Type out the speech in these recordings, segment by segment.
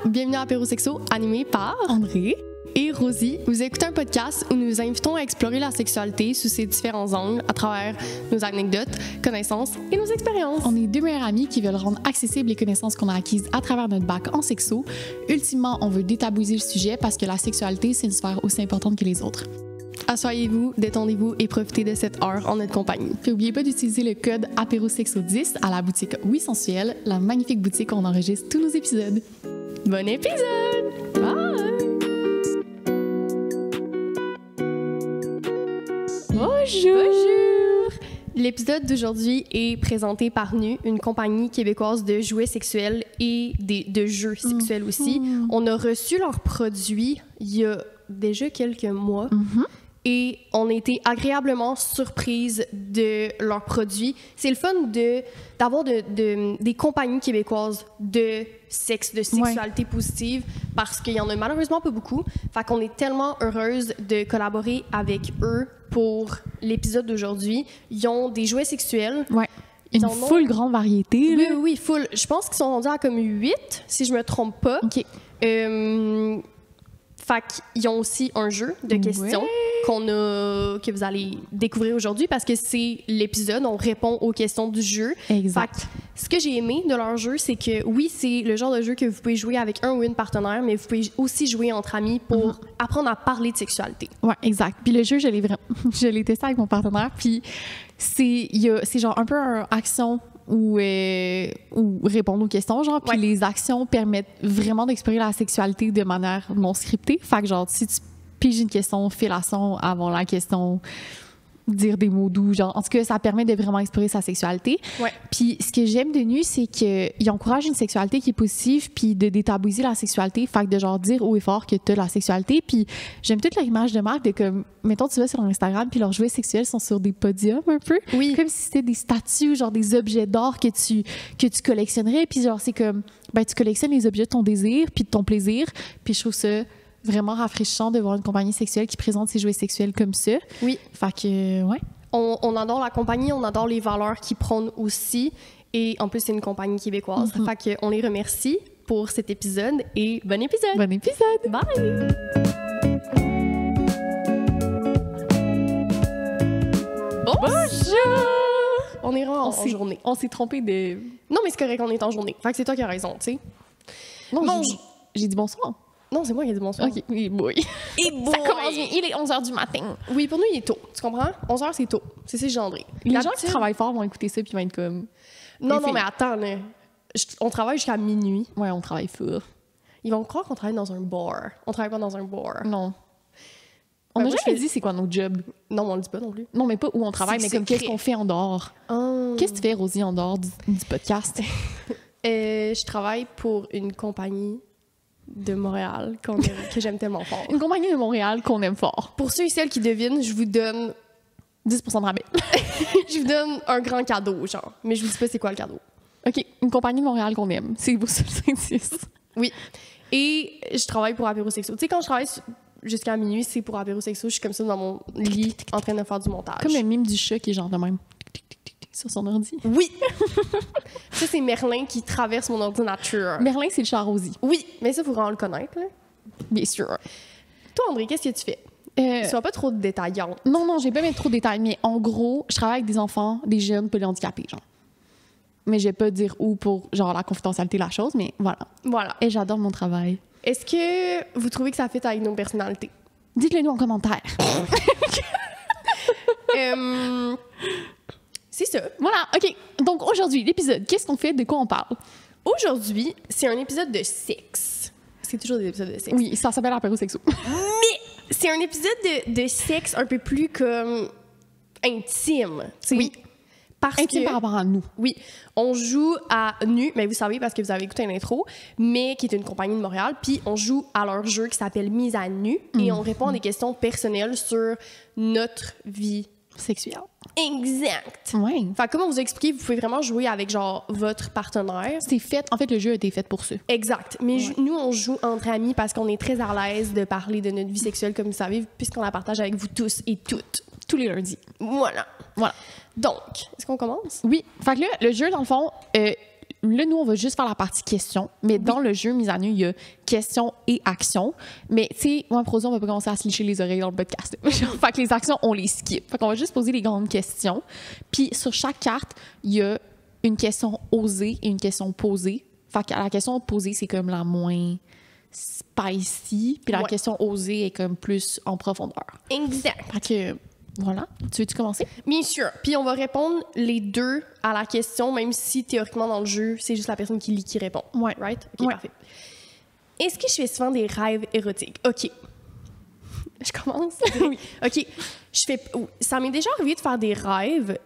Bienvenue à Apéro Sexo, animé par André et Rosie. Vous écoutez un podcast où nous vous invitons à explorer la sexualité sous ses différents angles à travers nos anecdotes, connaissances et nos expériences. On est deux meilleurs amis qui veulent rendre accessibles les connaissances qu'on a acquises à travers notre bac en sexo. Ultimement, on veut détabouiser le sujet parce que la sexualité, c'est une sphère aussi importante que les autres. Asseyez-vous, détendez-vous et profitez de cette heure en notre compagnie. Puis n'oubliez pas d'utiliser le code APEROSEXO10 à la boutique Oui Sensuelle, la magnifique boutique où on enregistre tous nos épisodes. Bon épisode! Bye! Bonjour! L'épisode d'aujourd'hui est présenté par Nu, une compagnie québécoise de jouets sexuels et de jeux sexuels aussi. On a reçu leurs produits il y a déjà quelques mois. Et on a été agréablement surprise de leurs produits. C'est le fun d'avoir des compagnies québécoises de sexe, de sexualité positive, parce qu'il y en a malheureusement pas beaucoup. Fait qu'on est tellement heureuse de collaborer avec eux pour l'épisode d'aujourd'hui. Ils ont des jouets sexuels. Ouais. Une full grande variété. Oui, oui, full. Je pense qu'ils sont rendus à comme 8, si je me trompe pas. OK. Fait qu'ils ont aussi un jeu de questions que vous allez découvrir aujourd'hui parce que c'est l'épisode, on répond aux questions du jeu. Exact. Fait que ce que j'ai aimé de leur jeu, c'est que oui, c'est le genre de jeu que vous pouvez jouer avec un ou une partenaire, mais vous pouvez aussi jouer entre amis pour apprendre à parler de sexualité. Ouais, exact. Puis le jeu, je l'ai testé avec mon partenaire, puis c'est genre un peu une action ou répondre aux questions, genre. Puis les actions permettent vraiment d'explorer la sexualité de manière non scriptée. Fait que genre, si tu piges une question, fellation avant la question, dire des mots doux, genre. En tout cas, ça permet de vraiment explorer sa sexualité. Ouais. Puis ce que j'aime de Nu, c'est qu'ils encouragent une sexualité qui est positive, puis de détabouiser la sexualité. Fait que de genre dire haut et fort que t'as la sexualité. Puis j'aime toute leur image de marque de comme, mettons, tu vas sur leur Instagram, puis leurs jouets sexuels sont sur des podiums un peu. Oui. Comme si c'était des statues, genre des objets d'or que tu collectionnerais. Puis genre, c'est comme, ben, tu collectionnes les objets de ton désir, puis de ton plaisir. Puis je trouve ça vraiment rafraîchissant de voir une compagnie sexuelle qui présente ses jouets sexuels comme ça. Oui. Fait que, ouais. On adore la compagnie, on adore les valeurs qu'ils prônent aussi. Et en plus, c'est une compagnie québécoise. Fait qu'on les remercie pour cet épisode et bon épisode! Bon épisode! Bye! Bonjour! On est en journée. On s'est trompé de... Non, mais c'est correct, on est en journée. Fait que c'est toi qui as raison, tu sais. Non, j'ai dit bonsoir. Non, c'est moi qui ai dit bonsoir. OK, oui, boy. Et boy. Ça commence bien. Il est 11h du matin. Oui, pour nous, il est tôt. Tu comprends? 11h, c'est tôt. C'est ça, André. Les gens qui travaillent fort vont écouter ça puis vont être comme... Non, mais attends, là. On travaille jusqu'à minuit. Ouais, on travaille fort. Ils vont croire qu'on travaille dans un bar. On travaille pas dans un bar. Non. On n'a jamais dit c'est quoi nos jobs. Non, on le dit pas non plus. Non, mais pas où on travaille, mais comme qu'est-ce qu'on fait en dehors. Qu'est-ce que tu fais, Rosie, en dehors du podcast? Je travaille pour une compagnie de Montréal que j'aime tellement fort. Une compagnie de Montréal qu'on aime fort. Pour ceux et celles qui devinent, je vous donne 10% de rabais. Je vous donne un grand cadeau, genre. Mais je vous dis pas c'est quoi le cadeau. OK, une compagnie de Montréal qu'on aime. C'est vos seuls indices. Oui. Et je travaille pour Apéro Sexo. Tu sais, quand je travaille jusqu'à minuit, c'est pour Apéro Sexo. Je suis comme ça dans mon lit en train de faire du montage. Comme le mime du chat qui est genre de même. Sur son ordi. Oui! Ça, c'est Merlin qui traverse mon ordinateur. Merlin, c'est le chat Rosie. Oui, mais ça, il faut vraiment le connaître. Là. Bien sûr. Toi, André, qu'est-ce que tu fais? Sois pas trop détaillante. Non, j'ai pas mis trop de détails, mais en gros, je travaille avec des enfants, des jeunes polyhandicapés, genre. Mais je vais pas dire où pour, genre, la confidentialité de la chose, mais voilà. Voilà. Et j'adore mon travail. Est-ce que vous trouvez que ça fit avec nos personnalités? Dites-le nous en commentaire. C'est ça. Voilà, OK. Donc aujourd'hui, l'épisode, qu'est-ce qu'on fait? De quoi on parle? Aujourd'hui, c'est un épisode de sexe. C'est toujours des épisodes de sexe. Oui, ça s'appelle Apéro Sexo. Mais c'est un épisode de sexe un peu plus comme intime. T'sais. Oui. Intime par rapport à nous. Oui. On joue à Nu, mais vous savez parce que vous avez écouté l'intro, mais qui est une compagnie de Montréal. Puis on joue à leur jeu qui s'appelle Mise à nu et on répond à des questions personnelles sur notre vie sexuelle. Exact. Oui. Fait que comme on vous a expliqué, vous pouvez vraiment jouer avec genre votre partenaire. C'est fait. En fait, le jeu a été fait pour ça. Exact. Mais nous, on joue entre amis parce qu'on est très à l'aise de parler de notre vie sexuelle, comme vous savez, puisqu'on la partage avec vous tous et toutes. Tous les lundis. Voilà. Voilà. Donc, est-ce qu'on commence? Oui. Fait que là, le jeu, dans le fond, là, nous, on va juste faire la partie question, mais dans le jeu mise à nu, il y a question et action. Mais, tu sais, moi, Proso, on va pas commencer à se licher les oreilles dans le podcast. Fait que les actions, on les skip. Fait qu'on va juste poser les grandes questions. Puis, sur chaque carte, il y a une question osée et une question posée. Fait que la question posée, c'est comme la moins spicy, puis la question osée est comme plus en profondeur. Exact. Fait que, voilà. Tu veux-tu commencer? Bien sûr. Puis on va répondre les deux à la question, même si théoriquement dans le jeu, c'est juste la personne qui lit qui répond. Ouais. Right? OK, parfait. Est-ce que je fais souvent des rêves érotiques? OK. Je commence? Oui. OK. Ça m'est déjà arrivé de faire des rêves,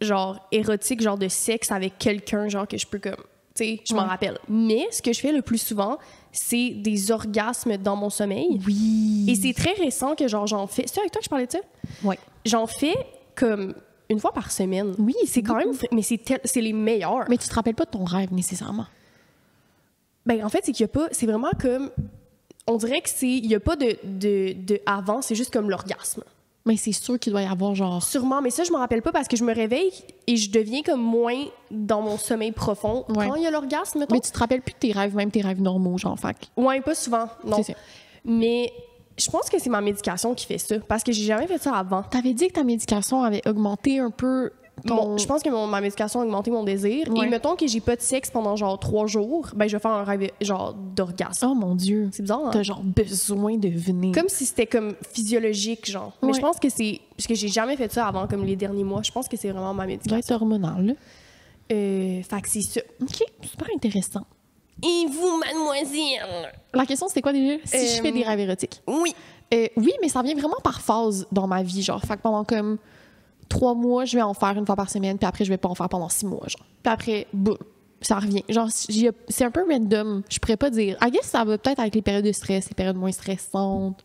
genre érotiques, genre de sexe avec quelqu'un, genre que je peux comme... Tu sais, je m'en rappelle. Mais ce que je fais le plus souvent, c'est des orgasmes dans mon sommeil. Oui. Et c'est très récent que genre j'en fais. C'est avec toi que je parlais de ça? Oui. J'en fais comme une fois par semaine. Oui, c'est quand même... Mais c'est les meilleurs. Mais tu te rappelles pas de ton rêve nécessairement? Ben en fait, c'est qu'il y a pas... C'est vraiment comme... On dirait que c'est... Il y a pas de avant, c'est juste comme l'orgasme. Mais c'est sûr qu'il doit y avoir genre... Sûrement, mais ça, je m'en rappelle pas parce que je me réveille et je deviens comme moins dans mon sommeil profond quand il y a l'orgasme, mettons. Mais tu te rappelles plus de tes rêves, même tes rêves normaux, genre, fac. Ouais, pas souvent, non. C'est ça. Mais je pense que c'est ma médication qui fait ça parce que j'ai jamais fait ça avant. T'avais dit que ta médication avait augmenté un peu ton... Je pense que ma médication a augmenté mon désir. Ouais. Et mettons que j'ai pas de sexe pendant genre 3 jours, ben je vais faire un rêve genre d'orgasme. Oh mon Dieu. C'est bizarre, hein? T'as genre besoin de venir. Comme si c'était comme physiologique, genre. Mais Ouais. je pense que c'est... Parce que j'ai jamais fait ça avant, comme les derniers mois. Je pense que c'est vraiment ma Ça doit médication. être hormonal, là. Fait que c'est ça. OK, super intéressant. Et vous, mademoiselle? La question, c'était quoi déjà? Si je fais des rêves érotiques. Oui. Oui, mais ça vient vraiment par phase dans ma vie, genre. Fait que pendant comme 3 mois, je vais en faire une fois par semaine, puis après, je vais pas en faire pendant 6 mois, genre. Puis après, boum, ça revient. Genre, c'est un peu random. Je pourrais pas dire. I guess ça va peut-être avec les périodes de stress, les périodes moins stressantes.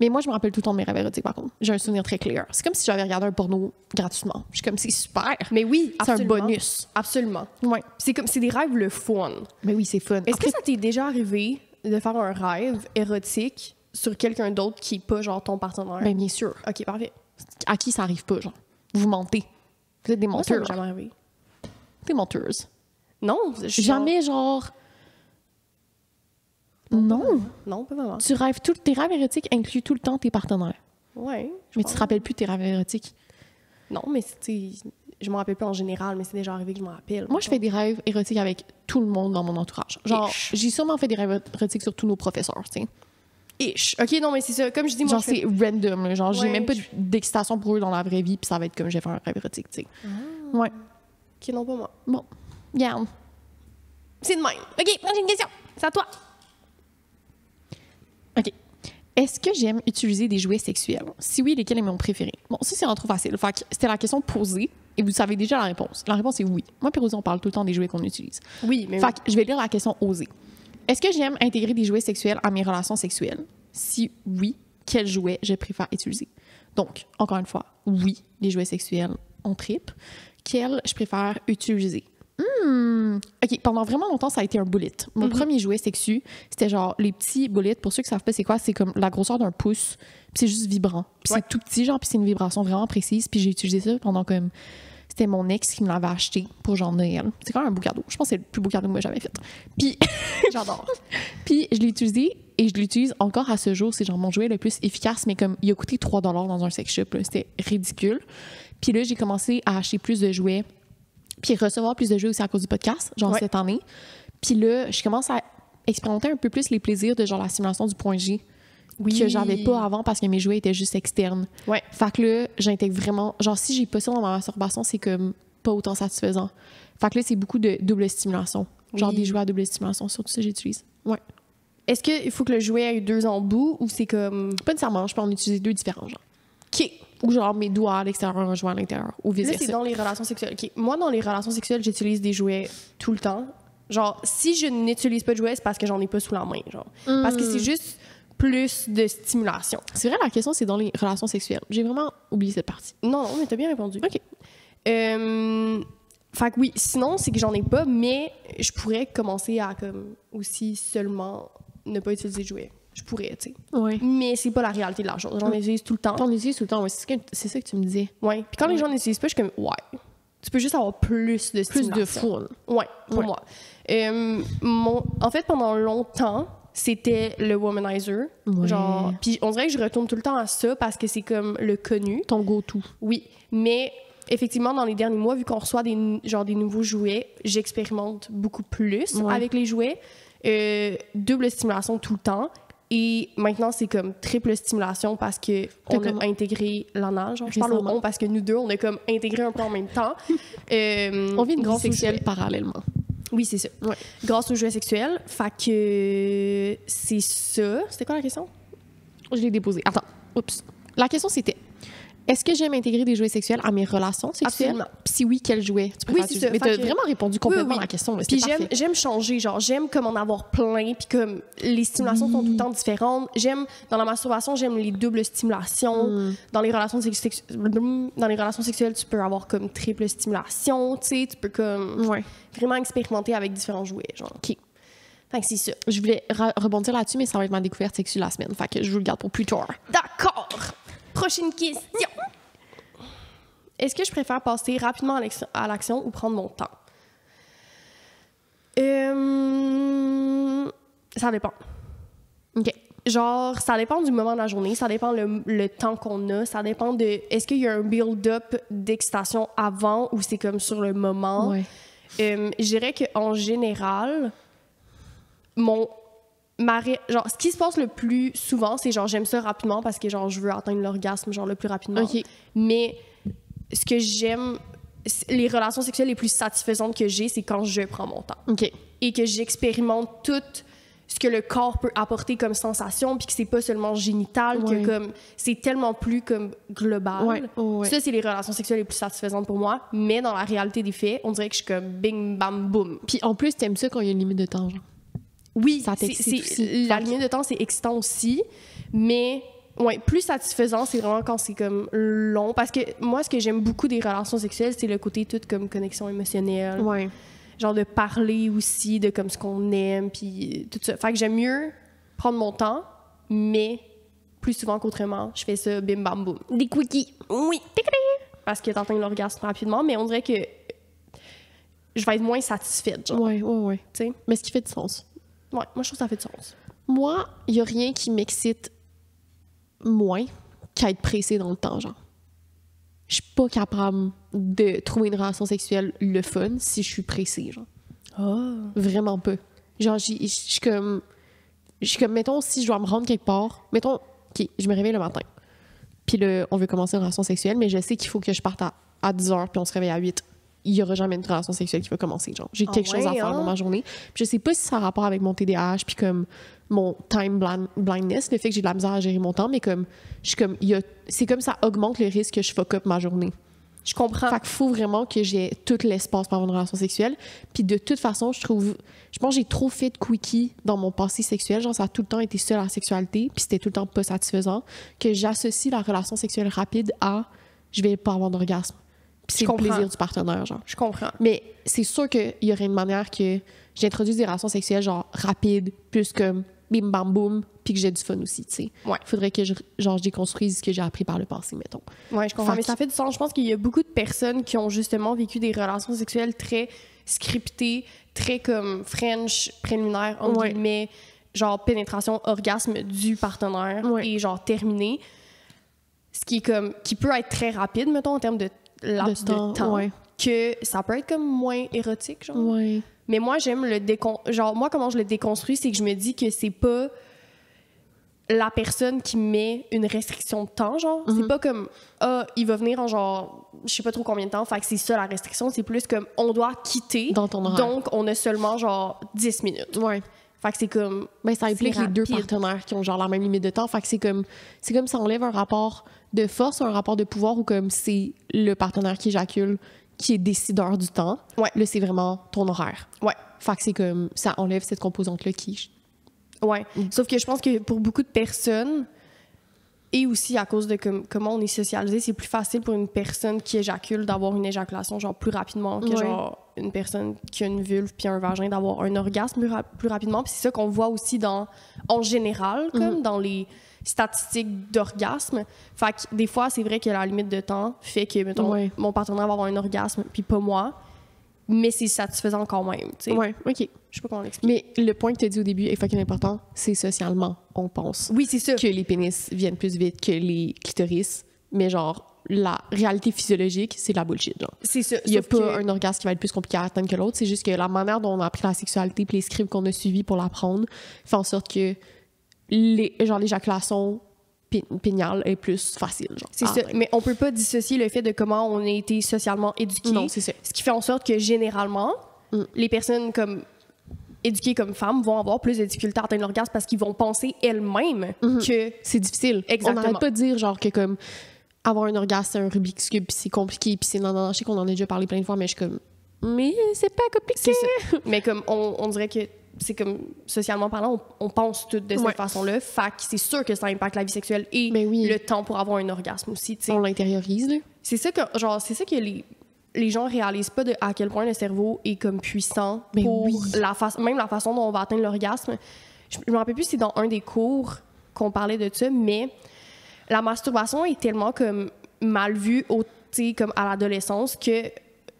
Mais moi, je me rappelle tout le temps de mes rêves érotiques, par contre. J'ai un souvenir très clair. C'est comme si j'avais regardé un porno gratuitement. Je suis comme, c'est super. Mais oui, C'est un absolument. bonus. Absolument. Ouais. C'est des rêves le fun. Mais oui, c'est fun. Est-ce que ça t'est déjà arrivé de faire un rêve érotique sur quelqu'un d'autre qui est pas genre ton partenaire? Ben, bien sûr. OK, parfait. À qui ça arrive pas, genre? Vous mentez. Vous êtes des Moi, ça m'est menteurs. jamais arrivé. Des menteuses. Non, Jamais, genre... Non. Non, pas vraiment. Tu rêves tes rêves érotiques incluent tout le temps tes partenaires. Ouais. Mais tu te rappelles plus de tes rêves érotiques. Non, mais je me rappelle pas en général, mais c'est déjà arrivé que je me rappelle. Moi, je fais des rêves érotiques avec tout le monde dans mon entourage. Genre, Ish. j'ai sûrement fait des rêves érotiques sur tous nos professeurs, tu sais. Ish. OK, non, mais c'est ça. Comme je dis, moi, Genre, je fais... c'est random. Là. Genre, j'ai Ouais, même pas je- d'excitation pour eux dans la vraie vie, puis ça va être comme j'ai fait un rêve érotique, tu sais. Ouais. OK, non, pas moi. Bon. Regarde. C'est de même. OK, prochaine question. C'est à toi. OK. Est-ce que j'aime utiliser des jouets sexuels? Si oui, lesquels est mon préféré? Bon, ça, c'est vraiment trop facile. Fait que c'était la question posée et vous savez déjà la réponse. La réponse est oui. Moi, puis Rosie, on parle tout le temps des jouets qu'on utilise. Oui, mais Fait que je vais lire la question osée. Est-ce que j'aime intégrer des jouets sexuels à mes relations sexuelles? Si oui, quels jouets je préfère utiliser? Donc, encore une fois, oui, les jouets sexuels, on tripe. Quels je préfère utiliser? OK, pendant vraiment longtemps, ça a été un bullet. Mon premier jouet sexu, c'était genre les petits bullets. Pour ceux qui savent pas c'est quoi, c'est comme la grosseur d'un pouce, puis c'est juste vibrant. Puis c'est tout petit, genre, puis c'est une vibration vraiment précise. Puis j'ai utilisé ça pendant comme... C'était mon ex qui me l'avait acheté pour genre Noël. C'est quand même un beau cadeau. Je pense que c'est le plus beau cadeau que moi j'avais fait. Puis j'adore. puis je l'ai utilisé et je l'utilise encore à ce jour. C'est genre mon jouet le plus efficace, mais comme il a coûté 3 $ dans un sex shop, là. C'était ridicule. Puis là, j'ai commencé à acheter plus de jouets, puis recevoir plus de jouets aussi à cause du podcast, genre cette année. Puis là, je commence à expérimenter un peu plus les plaisirs de genre la stimulation du point G. Oui. Que j'avais pas avant parce que mes jouets étaient juste externes. Ouais. Fait que là, j'intègre vraiment... Genre, si j'ai pas ça dans ma masturbation, c'est comme pas autant satisfaisant. Fait que là, c'est beaucoup de double stimulation. Genre Oui. des jouets à double stimulation, surtout ça, j'utilise. Ouais. Est-ce qu'il faut que le jouet ait 2 embouts ou c'est comme... Pas nécessairement, je peux en utiliser 2 différents, genre. OK. Ou genre mes doigts à l'extérieur, un jouet à l'intérieur, ou Là, c'est vice-versa. dans les relations sexuelles. OK. Moi, dans les relations sexuelles, j'utilise des jouets tout le temps. Genre, si je n'utilise pas de jouets, c'est parce que j'en ai pas sous la main, genre. Parce que c'est juste plus de stimulation. C'est vrai, la question, c'est dans les relations sexuelles. J'ai vraiment oublié cette partie. Non, non, mais t'as bien répondu. OK. Fait que oui, sinon, c'est que j'en ai pas, mais je pourrais commencer à, comme, aussi seulement ne pas utiliser de jouets. Je pourrais, tu sais. Ouais. Mais c'est pas la réalité de la chose. J'en utilise tout le temps. On utilise tout le temps, ouais. C'est ça que tu me disais. Ouais. Puis quand les gens n'utilisent pas, je suis comme, ouais. Tu peux juste avoir plus de stimulation. Plus de fun. Ouais, pour moi. En fait, pendant longtemps, c'était le womanizer. Ouais. Genre, puis on dirait que je retourne tout le temps à ça parce que c'est comme le connu. Ton go-to. Oui, mais effectivement, dans les derniers mois, vu qu'on reçoit des nouveaux jouets, j'expérimente beaucoup plus avec les jouets. Double stimulation tout le temps. Et maintenant, c'est comme triple stimulation parce qu'on a intégré l'anal. Je parle au on parce que nous deux, on a comme intégré un peu en même temps. On vit une vie sexuelle parallèlement. Oui, c'est ça. Ouais. Grâce aux jouets sexuels. Fait que c'est ça. C'était quoi la question? Je l'ai déposée. Attends. Oups. La question, c'était... Est-ce que j'aime intégrer des jouets sexuels à mes relations sexuelles? Absolument. Puis si oui, quels jouets? Oui, c'est ça. Mais t'as vraiment répondu complètement à la question. Puis j'aime changer. Genre, j'aime comme en avoir plein. Puis comme les stimulations sont tout le temps différentes. Dans la masturbation, j'aime les doubles stimulations. Dans les relations sexuelles, tu peux avoir comme triple stimulation. Tu sais, tu peux comme vraiment expérimenter avec différents jouets. Genre. OK. Fait que c'est ça. Je voulais rebondir là-dessus, mais ça va être ma découverte sexuelle la semaine. Fait que je vous le garde pour plus tard. D'accord. Prochaine question. Est-ce que je préfère passer rapidement à l'action ou prendre mon temps? Ça dépend. OK. Genre, ça dépend du moment de la journée, ça dépend le temps qu'on a, ça dépend de... Est-ce qu'il y a un build-up d'excitation avant ou c'est comme sur le moment? Ouais. Je dirais qu'en général, genre, ce qui se passe le plus souvent, c'est genre, j'aime ça rapidement parce que, genre, je veux atteindre l'orgasme, genre, le plus rapidement. OK. Mais ce que j'aime, les relations sexuelles les plus satisfaisantes que j'ai, c'est quand je prends mon temps. OK. Et que j'expérimente tout ce que le corps peut apporter comme sensation, puis que c'est pas seulement génital, que comme, c'est tellement plus comme global. Ça, c'est les relations sexuelles les plus satisfaisantes pour moi. Mais dans la réalité des faits, on dirait que je suis comme bing, bam, boum. Puis en plus, t'aimes ça quand il y a une limite de temps, genre? Oui, la limite de temps, c'est excitant aussi, mais plus satisfaisant, c'est vraiment quand c'est comme long. Parce que moi, ce que j'aime beaucoup des relations sexuelles, c'est le côté tout comme connexion émotionnelle. Ouais. Genre de parler aussi de comme ce qu'on aime, puis tout ça. Fait que j'aime mieux prendre mon temps, mais plus souvent qu'autrement, je fais ça bim bam boum. Des quickies. Oui. Parce que t'atteins l'orgasme rapidement, mais on dirait que je vais être moins satisfaite, genre. Ouais. Tu sais? Mais ce qui fait du sens. Ouais, moi, je trouve que ça fait du sens. Moi, il n'y a rien qui m'excite moins qu'à être pressée dans le temps, genre. Je suis pas capable de trouver une relation sexuelle le fun si je suis pressée, genre. Oh. Vraiment pas. Genre, je suis comme, mettons, si je dois me rendre quelque part, mettons, OK, je me réveille le matin, puis là, on veut commencer une relation sexuelle, mais je sais qu'il faut que je parte à 10h, puis on se réveille à 8. Il n'y aura jamais une relation sexuelle qui va commencer. Genre, j'ai quelque chose à faire dans ma journée. Puis je sais pas si ça a rapport avec mon TDAH puis comme mon time blindness, le fait que j'ai de la misère à gérer mon temps, mais comme, c'est comme ça augmente le risque que je fuck up ma journée. Je comprends. Fait qu'il faut vraiment que j'ai tout l'espace pour avoir une relation sexuelle. Puis de toute façon, je pense que j'ai trop fait de quickies dans mon passé sexuel. Genre, ça a tout le temps été ça, la sexualité, puis c'était tout le temps pas satisfaisant, que j'associe la relation sexuelle rapide à « je vais pas avoir d'orgasme ». Puis c'est le plaisir du partenaire, genre. Je comprends. Mais c'est sûr qu'il y aurait une manière que j'introduise des relations sexuelles, genre, rapides, plus comme bim, bam, boum, puis que j'ai du fun aussi, tu sais. Ouais. Il faudrait que je déconstruise ce que j'ai appris par le passé, mettons. Ouais, je comprends. Mais ça fait du sens. Je pense qu'il y a beaucoup de personnes qui ont justement vécu des relations sexuelles très scriptées, très comme French, préliminaire, entre guillemets, genre pénétration, orgasme du partenaire et genre terminé. Ce qui est comme, qui peut être très rapide, mettons, en termes de laps de temps, que ça peut être comme moins érotique, genre. Ouais. Mais moi, j'aime genre, moi, comment je le déconstruis, c'est que je me dis que c'est pas la personne qui met une restriction de temps, genre. C'est pas comme, il va venir en genre, je sais pas trop combien de temps, fait que c'est ça la restriction. C'est plus comme, on doit quitter. Dans ton horaire. Donc, on a seulement genre 10 minutes. Ouais. Fait que c'est comme. Ben, ça implique les deux partenaires qui ont genre la même limite de temps. Fait que c'est comme ça enlève un rapport de force ou un rapport de pouvoir où comme c'est le partenaire qui éjacule qui est décideur du temps. Ouais. Là, c'est vraiment ton horaire. Ouais. Fait que c'est comme ça enlève cette composante-là qui. Ouais. Sauf que je pense que pour beaucoup de personnes, Et aussi à cause de comment on est socialisé, c'est plus facile pour une personne qui éjacule d'avoir une éjaculation genre plus rapidement que genre une personne qui a une vulve puis un vagin d'avoir un orgasme plus rapidement. Puis c'est ça qu'on voit aussi en général, comme dans les statistiques d'orgasme. Fait que des fois, c'est vrai que la limite de temps fait que, mettons, mon partenaire va avoir un orgasme puis pas moi. Mais c'est satisfaisant quand même, tu sais. Ouais, OK. Je sais pas comment l'expliquer. Mais le point que tu as dit au début est fucking important, c'est socialement, on pense. Oui, c'est ça. Que les pénis viennent plus vite que les clitoris, mais genre, la réalité physiologique, c'est de la bullshit, genre. C'est ça. Il y a pas un orgasme qui va être plus compliqué à atteindre que l'autre, c'est juste que la manière dont on a appris la sexualité puis les scripts qu'on a suivis pour l'apprendre fait en sorte que l'éjaculation péniale est plus facile, genre. C'est ça, mais on peut pas dissocier le fait de comment on a été socialement éduqués. Non, c'est ça. Ce qui fait en sorte que généralement, les personnes comme éduquées comme femmes vont avoir plus de difficultés à atteindre l'orgasme parce qu'ils vont penser elles-mêmes que c'est difficile. Exactement. On n'arrête pas de dire genre que comme avoir un orgasme c'est un Rubik's Cube puis c'est compliqué puis c'est non, je sais qu'on en a déjà parlé plein de fois mais je suis comme mais c'est pas compliqué. C'est ça. Mais comme on dirait que c'est comme socialement parlant, on pense tout de cette façon-là. Fait que c'est sûr que ça impacte la vie sexuelle et le temps pour avoir un orgasme aussi. T'sais. On l'intériorise, là. C'est ça que les gens réalisent pas à quel point le cerveau est comme puissant pour même la façon dont on va atteindre l'orgasme. Je me rappelle plus si c'est dans un des cours qu'on parlait de ça, mais la masturbation est tellement comme mal vue comme à l'adolescence que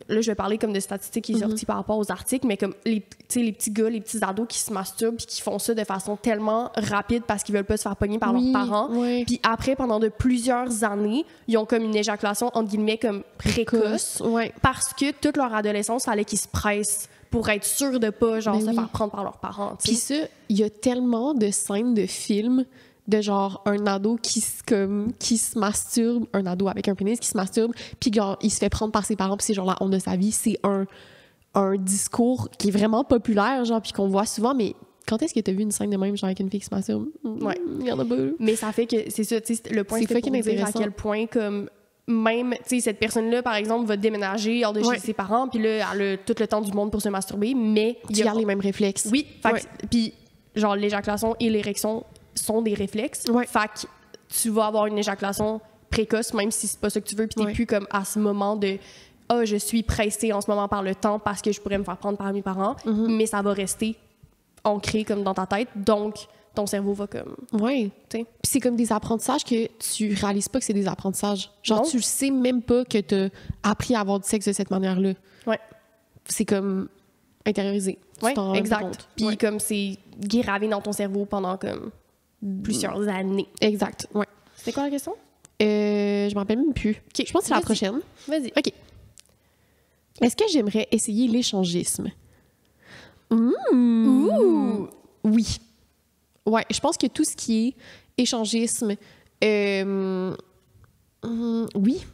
là, je vais parler comme de statistiques qui sont sorties par rapport aux articles, mais comme les petits gars, les petits ados qui se masturbent puis qui font ça de façon tellement rapide parce qu'ils veulent pas se faire pogner par leurs parents. Puis après, pendant de plusieurs années, ils ont comme une éjaculation, entre guillemets, comme précoce. Parce que toute leur adolescence, il fallait qu'ils se pressent pour être sûrs de pas, genre, se faire prendre par leurs parents. Puis ça, il y a tellement de scènes de films de genre un ado qui se masturbe, un ado avec un pénis qui se masturbe, puis genre il se fait prendre par ses parents, puis c'est genre la honte de sa vie. C'est un discours qui est vraiment populaire, genre, puis qu'on voit souvent, mais quand est-ce que t'as vu une scène de même, genre avec une fille qui se masturbe? Il y en a pas. Mais ça fait que, c'est ça, tu sais, le point c'est pour dire à quel point, comme, même, tu sais, cette personne-là, par exemple, va déménager hors de chez ses parents, puis là, elle a tout le temps du monde pour se masturber, mais... Il garde les mêmes réflexes. Oui, puis genre, l'éjaculation et l'érection sont des réflexes. Fait que tu vas avoir une éjaculation précoce, même si c'est pas ça que tu veux, puis t'es plus comme à ce moment de « Ah, je suis pressée en ce moment par le temps parce que je pourrais me faire prendre par mes parents mais ça va rester ancré comme dans ta tête, donc ton cerveau va comme... Oui. Puis c'est comme des apprentissages que tu réalises pas que c'est des apprentissages. Genre, tu sais même pas que t'as appris à avoir du sexe de cette manière-là. C'est comme intériorisé. Oui, exact. Puis comme c'est gravé dans ton cerveau pendant comme plusieurs années. Exact, C'était quoi la question? Je m'en rappelle même plus. Je pense que c'est la prochaine. Vas-y. OK. Est-ce que j'aimerais essayer l'échangisme? Ouh! Oui. Ouais, je pense que tout ce qui est échangisme, oui.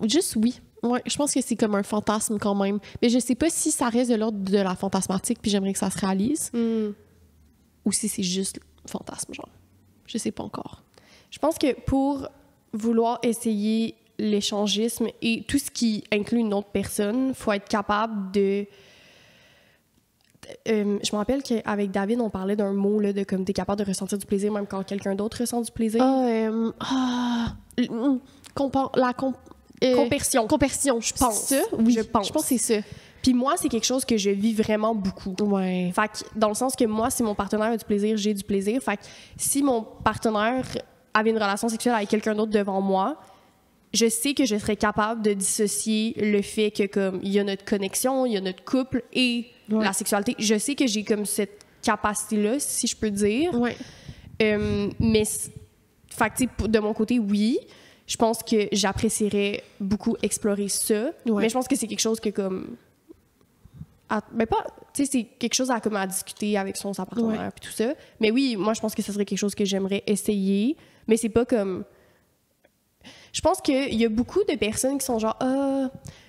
Juste oui. Ouais, je pense que c'est comme un fantasme quand même. Mais je sais pas si ça reste de l'ordre de la fantasmatique puis j'aimerais que ça se réalise. Ou si c'est juste fantasme, genre. Je sais pas encore. Je pense que pour vouloir essayer l'échangisme et tout ce qui inclut une autre personne, faut être capable de... je me rappelle qu'avec David, on parlait d'un mot, là, de comme t'es capable de ressentir du plaisir même quand quelqu'un d'autre ressent du plaisir. Compersion. Compersion, je pense. Ça? Oui, je pense. Je pense que c'est ça. Puis moi, c'est quelque chose que je vis vraiment beaucoup. Ouais. Fait que dans le sens que moi, si mon partenaire a du plaisir, j'ai du plaisir. Fait que si mon partenaire avait une relation sexuelle avec quelqu'un d'autre devant moi, je sais que je serais capable de dissocier le fait que comme il y a notre connexion, il y a notre couple et la sexualité. Je sais que j'ai comme cette capacité-là, si je peux dire. Mais fait que, de mon côté, oui. Je pense que j'apprécierais beaucoup explorer ça. Mais je pense que c'est quelque chose que comme... mais pas... Tu sais, c'est quelque chose à discuter avec sa partenaire puis tout ça. Mais oui, moi, je pense que ce serait quelque chose que j'aimerais essayer. Mais c'est pas comme... Je pense qu'il y a beaucoup de personnes qui sont genre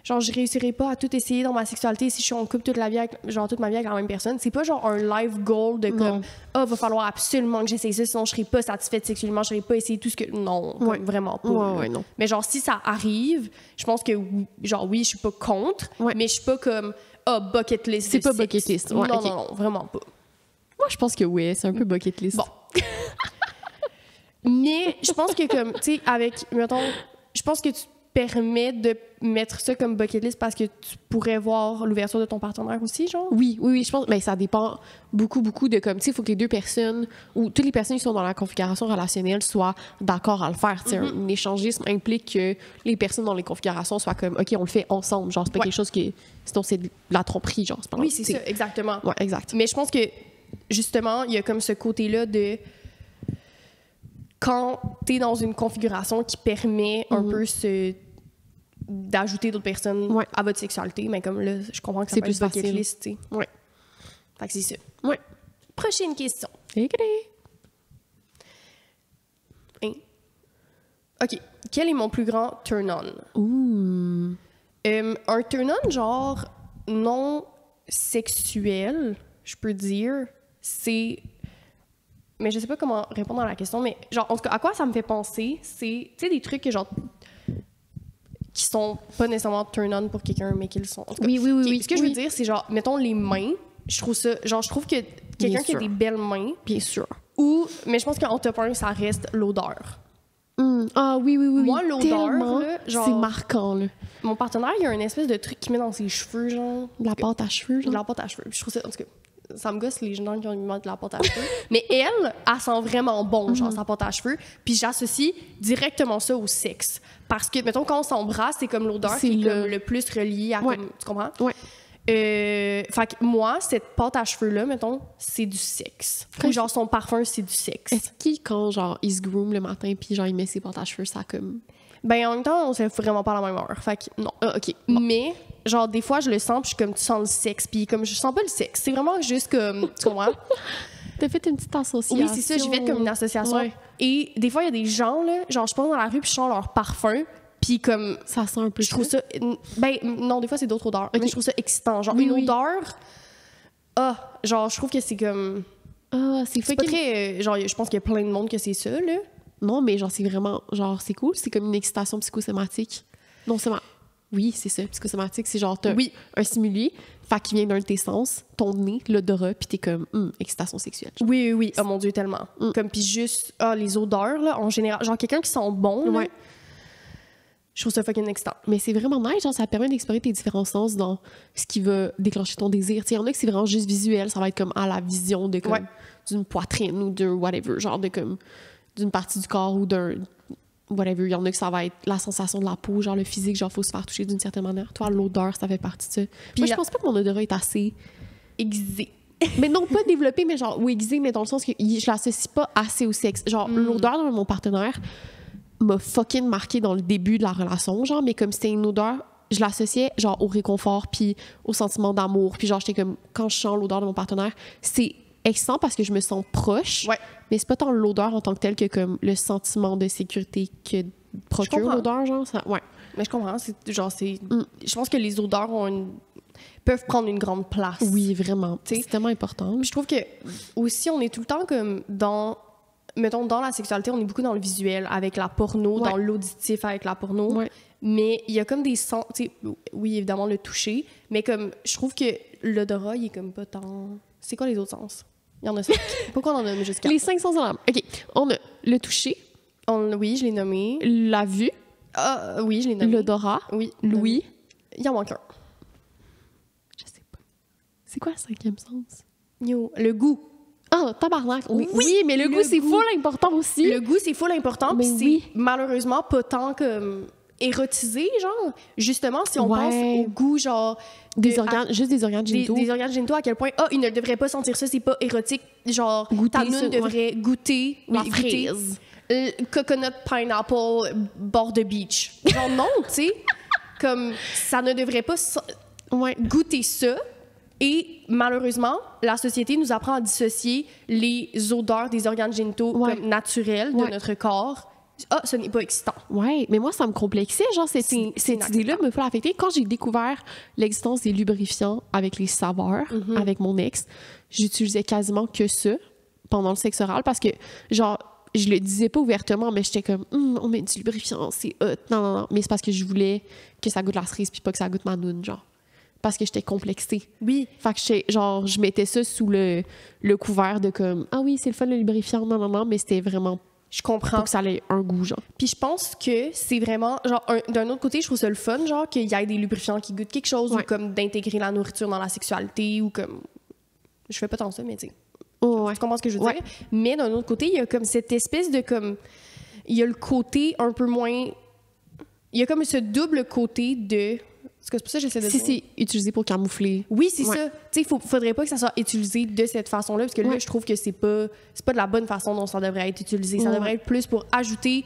genre je réussirais pas à tout essayer dans ma sexualité si je suis en couple toute ma vie avec la même personne. C'est pas genre un life goal de comme va falloir absolument que j'essaye ça sinon je serais pas satisfaite sexuellement, je serais pas essayé tout ce que non, vraiment pas. Non. Mais genre si ça arrive, je pense que genre oui, je suis pas contre, mais je suis pas comme bucket list. C'est pas bucket list. Non, vraiment pas. Moi je pense que oui, c'est un peu bucket list. Bon. Mais je pense que comme, tu sais, mettons, je pense que tu te permets de mettre ça comme bucket list parce que tu pourrais voir l'ouverture de ton partenaire aussi, genre? Oui, je pense, mais ça dépend beaucoup de comme, tu sais, il faut que les deux personnes, ou toutes les personnes qui sont dans la configuration relationnelle soient d'accord à le faire, tu sais. Un échangisme implique que les personnes dans les configurations soient comme, OK, on le fait ensemble, genre, c'est pas quelque chose qui, sinon c'est de la tromperie, genre. Oui, c'est ça, exactement. Ouais, exact. Mais je pense que, justement, il y a comme ce côté-là de... Quand tu es dans une configuration qui permet un peu d'ajouter d'autres personnes à votre sexualité, mais comme là, je comprends que ça c'est peut plus être bucket facile. list, tu sais. Ouais. Fait que c'est ça. Ouais. Prochaine question. Hein? OK. Quel est mon plus grand turn-on? Ouh. Un turn-on, genre, non sexuel, je peux dire, c'est... Mais je sais pas comment répondre à la question, mais genre, en tout cas, à quoi ça me fait penser, c'est, tu sais, des trucs que genre, qui sont pas nécessairement turn-on pour quelqu'un, mais qui le sont. En tout cas, Oui. Ce que je veux dire, c'est genre, mettons les mains, je trouve que quelqu'un qui a des belles mains. Bien sûr. Mais je pense qu'en top 1, ça reste l'odeur. Ah oui. Moi, l'odeur, là, genre, c'est marquant, là. Mon partenaire, il y a une espèce de truc qu'il met dans ses cheveux, genre. De la pâte à cheveux, genre. De la pâte à cheveux. Je trouve ça, en tout cas, ça me gosse les gens qui ont mis de la pâte à cheveux. Mais elle sent vraiment bon, genre, sa pâte à cheveux. Puis j'associe directement ça au sexe. Parce que, mettons, quand on s'embrasse, c'est comme l'odeur qui est comme le plus reliée à... Comme, tu comprends? Ouais. Fait que moi, cette pâte à cheveux-là, mettons, c'est du sexe. Ou genre, son parfum, c'est du sexe. Est-ce qu'il, quand, genre, il se groom le matin puis genre, il met ses pâtes à cheveux, ça comme... Ben, en même temps, on se fait vraiment pas à la même heure. Fait que non. Ah, OK. Bon. Mais, genre, des fois, je le sens, puis je suis comme, tu sens le sexe. Puis comme, je sens pas le sexe. C'est vraiment juste comme, tu comprends? T'as fait une petite association. Oui, c'est ça, j'ai fait comme une association. Ouais. Et des fois, il y a des gens, là, genre, je passe dans la rue, puis je sens leur parfum. Puis comme... Ça sent un peu... Je trouve ça... Ben, non, des fois, c'est d'autres odeurs. Okay. Mais je trouve ça excitant. Genre, une odeur... genre, je trouve que c'est comme... c'est pas très... genre, je pense qu'il y a plein de monde que c'est ça, là. Non, mais genre, c'est vraiment... Genre, c'est cool. C'est comme une excitation psychosomatique. Non, c'est... Oui, c'est ça, psychosomatique. C'est genre, t'as un stimuli, fait qu'il vient d'un de tes sens, ton nez, l'odorat, puis t'es comme, excitation sexuelle. Genre. Oui. Oh mon Dieu, tellement. Comme, puis juste, les odeurs, là, en général. Genre, quelqu'un qui sent bon, là, je trouve ça fucking excitant. Mais c'est vraiment nice, genre, ça permet d'explorer tes différents sens dans ce qui va déclencher ton désir. Il y en a que c'est vraiment juste visuel, ça va être comme la vision de comme d'une poitrine ou de whatever, genre de comme d'une partie du corps ou d'un whatever. Il y en a que ça va être la sensation de la peau, genre le physique, genre faut se faire toucher d'une certaine manière. Toi, l'odeur, ça fait partie de ça. Puis moi, je pense pas que mon odorat est assez aiguisé. Mais non, pas développé, mais genre, oui, aiguisé, mais dans le sens que je l'associe pas assez au sexe. Genre, l'odeur de mon partenaire m'a fucking marqué dans le début de la relation, genre, mais comme c'était une odeur, je l'associais, genre, au réconfort, puis au sentiment d'amour. Puis genre, j'étais comme, quand je sens l'odeur de mon partenaire, c'est excitant parce que je me sens proche, mais c'est pas tant l'odeur en tant que telle que comme le sentiment de sécurité que procure l'odeur, genre, ça, Mais je comprends, c'est genre, c'est... Je pense que les odeurs peuvent prendre une grande place. Oui, vraiment. C'est tellement important. Je trouve que, aussi, on est tout le temps comme dans... Mettons, dans la sexualité, on est beaucoup dans le visuel, avec la porno, dans l'auditif avec la porno. Mais il y a comme des sens... Oui, évidemment, le toucher, mais comme, je trouve que l'odorat, il est comme pas tant... C'est quoi les autres sens? Il y en a 5. Pourquoi on en a nommé jusqu'à? Les 5 sens de l'âme. OK. On a le toucher. Oui, je l'ai nommé. La vue. Oui, je l'ai nommé. L'odorat. Oui. L'ouïe. Il y en manque un. Je sais pas. C'est quoi le 5e sens? Le goût. Ah, tabarnak. Oui, mais le goût, c'est full important aussi. Le goût, c'est full important, puis c'est malheureusement pas tant comme érotisé, genre. Justement, si on pense au goût, genre... juste des organes génitaux. Des organes génitaux, à quel point, il ne devrait pas sentir ça, c'est pas érotique. Genre, ta noune devrait goûter la frise. Coconut pineapple bord de beach. Genre, non, tu sais. Comme, ça ne devrait pas goûter ça. Et malheureusement, la société nous apprend à dissocier les odeurs des organes génitaux comme naturels de notre corps. Ce n'est pas excitant. Ouais, mais moi, ça me complexait. Genre, cette idée-là me fait affecter. Quand j'ai découvert l'existence des lubrifiants avec les saveurs, avec mon ex, j'utilisais quasiment que ça pendant le sexe oral parce que, genre, je le disais pas ouvertement, mais j'étais comme, on met du lubrifiant, c'est hot. Non. Mais c'est parce que je voulais que ça goûte la cerise puis pas que ça goûte ma noune, genre. Parce que j'étais complexée. Oui. Fait que genre, je mettais ça sous le couvert de comme, ah oui, c'est le fun le lubrifiant, non, mais c'était vraiment Je comprends. Pour que ça ait un goût, genre. Puis je pense que c'est vraiment, genre, d'un autre côté, je trouve ça le fun, genre, qu'il y ait des lubrifiants qui goûtent quelque chose, ou comme d'intégrer la nourriture dans la sexualité, ou comme... Je fais pas tant ça, mais tu sais... Tu comprends ce que je veux dire? Mais d'un autre côté, il y a comme cette espèce de, comme... Il y a le côté un peu moins... Il y a comme ce double côté de... C'est pour ça que j'essaie de dire. Si c'est utilisé pour camoufler. Oui, c'est ça. Tu sais, faudrait pas que ça soit utilisé de cette façon-là, parce que là, je trouve que c'est pas de la bonne façon dont ça devrait être utilisé. Ça devrait être plus pour ajouter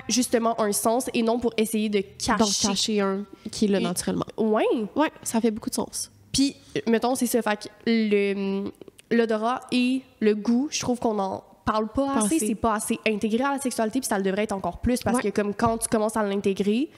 justement un sens et non pour essayer de cacher. Donc, cacher un qui est là naturellement. Ouais. Ouais, ça fait beaucoup de sens. Puis, mettons, c'est ça. Fait que l'odorat et le goût, je trouve qu'on en parle pas assez. C'est pas assez intégré à la sexualité, puis ça le devrait être encore plus, parce que comme quand tu commences à l'intégrer,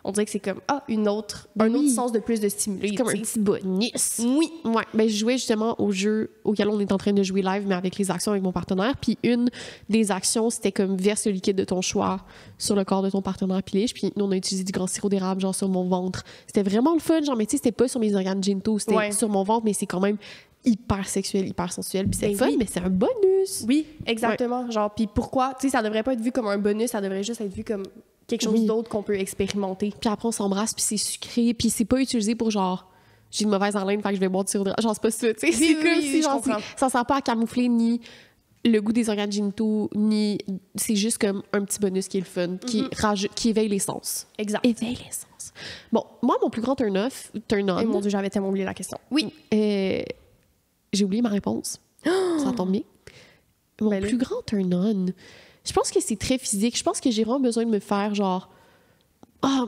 on dirait que c'est comme un autre sens de plus de stimuler. C'est comme un petit bonus. Oui. Ouais. Ben, je jouais justement au jeu auquel on est en train de jouer live, mais avec les actions avec mon partenaire. Puis une des actions, c'était comme verse le liquide de ton choix sur le corps de ton partenaire puis liche. Puis nous, on a utilisé du grand sirop d'érable, genre sur mon ventre. C'était vraiment le fun, genre, mais tu sais, c'était pas sur mes organes génitaux, c'était sur mon ventre, mais c'est quand même hyper sexuel, hyper sensuel. Puis c'est fun, mais c'est un bonus. Oui, exactement. Ouais. Genre, puis pourquoi, tu sais, ça devrait pas être vu comme un bonus, ça devrait juste être vu comme quelque chose d'autre qu'on peut expérimenter. Puis après, on s'embrasse, puis c'est sucré, puis c'est pas utilisé pour genre, j'ai une mauvaise haleine, fait que je vais boire du sirop d'érable. Genre, c'est pas ça, tu sais. C'est comme si, genre, ça sert pas à camoufler ni le goût des organes génitaux, ni. C'est juste comme un petit bonus qui est le fun, qui éveille les sens. Exact. Éveille les sens. Bon, moi, mon plus grand turn-on. Eh mon Dieu, j'avais tellement oublié la question. Oui. J'ai oublié ma réponse. Ça tombe bien. Mon plus grand turn-on. Je pense que c'est très physique. Je pense que j'ai vraiment besoin de me faire genre...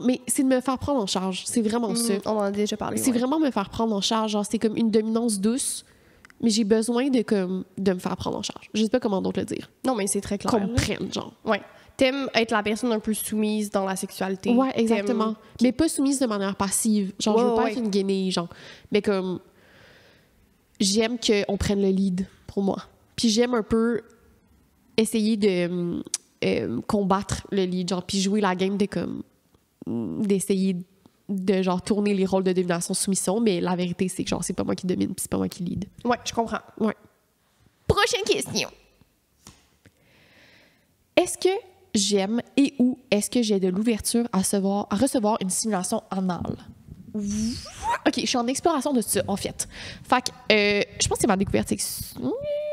mais c'est de me faire prendre en charge. C'est vraiment ça. On en a déjà parlé. C'est vraiment me faire prendre en charge. Genre, c'est comme une dominance douce, mais j'ai besoin de me faire prendre en charge. Je sais pas comment d'autre le dire. Non, mais c'est très clair. Qu'on me prenne, genre. Ouais. T'aimes être la personne un peu soumise dans la sexualité. Ouais, exactement. Mais pas soumise de manière passive. Genre, je veux pas être une guenille, genre. Mais comme... J'aime qu'on prenne le lead pour moi. Puis j'aime un peu essayer de combattre le lead, genre, puis jouer la game de comme d'essayer de genre tourner les rôles de domination-soumission, mais la vérité, c'est que genre c'est pas moi qui domine, puis c'est pas moi qui lead. Ouais, je comprends. Ouais. Prochaine question. Est-ce que j'aime et ou est-ce que j'ai de l'ouverture à recevoir une stimulation anale? OK, je suis en exploration de ça, en fait. Fait que, je pense que c'est ma découverte sexuelle.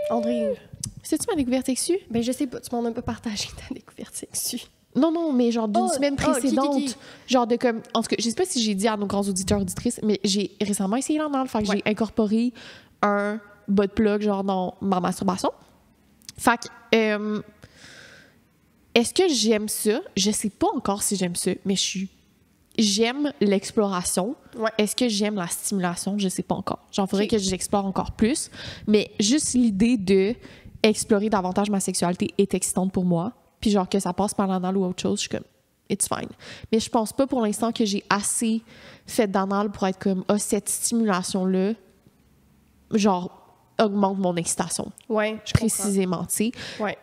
André, c'est-tu ma découverte sexuelle? Ben, je sais pas, tu m'en as pas partagé ta découverte sexuelle. Non, mais genre d'une semaine précédente. Genre de comme... En tout cas, je sais pas si j'ai dit à nos grands auditeurs, auditrices, mais j'ai récemment essayé l'anal. Fait que j'ai incorporé un butt plug, genre, dans ma masturbation. Fait que, est-ce que j'aime ça? Je sais pas encore si j'aime ça, mais j'aime l'exploration. Ouais. Est-ce que j'aime la stimulation? Je sais pas encore. Genre, faudrait que j'explore encore plus. Mais juste l'idée de explorer davantage ma sexualité est excitante pour moi. Puis genre que ça passe par l'anal ou autre chose, je suis comme, it's fine. Mais je pense pas pour l'instant que j'ai assez fait d'anal pour être comme, cette stimulation-là, genre, augmente mon excitation. Ouais, je précisément, tu sais. Ouais.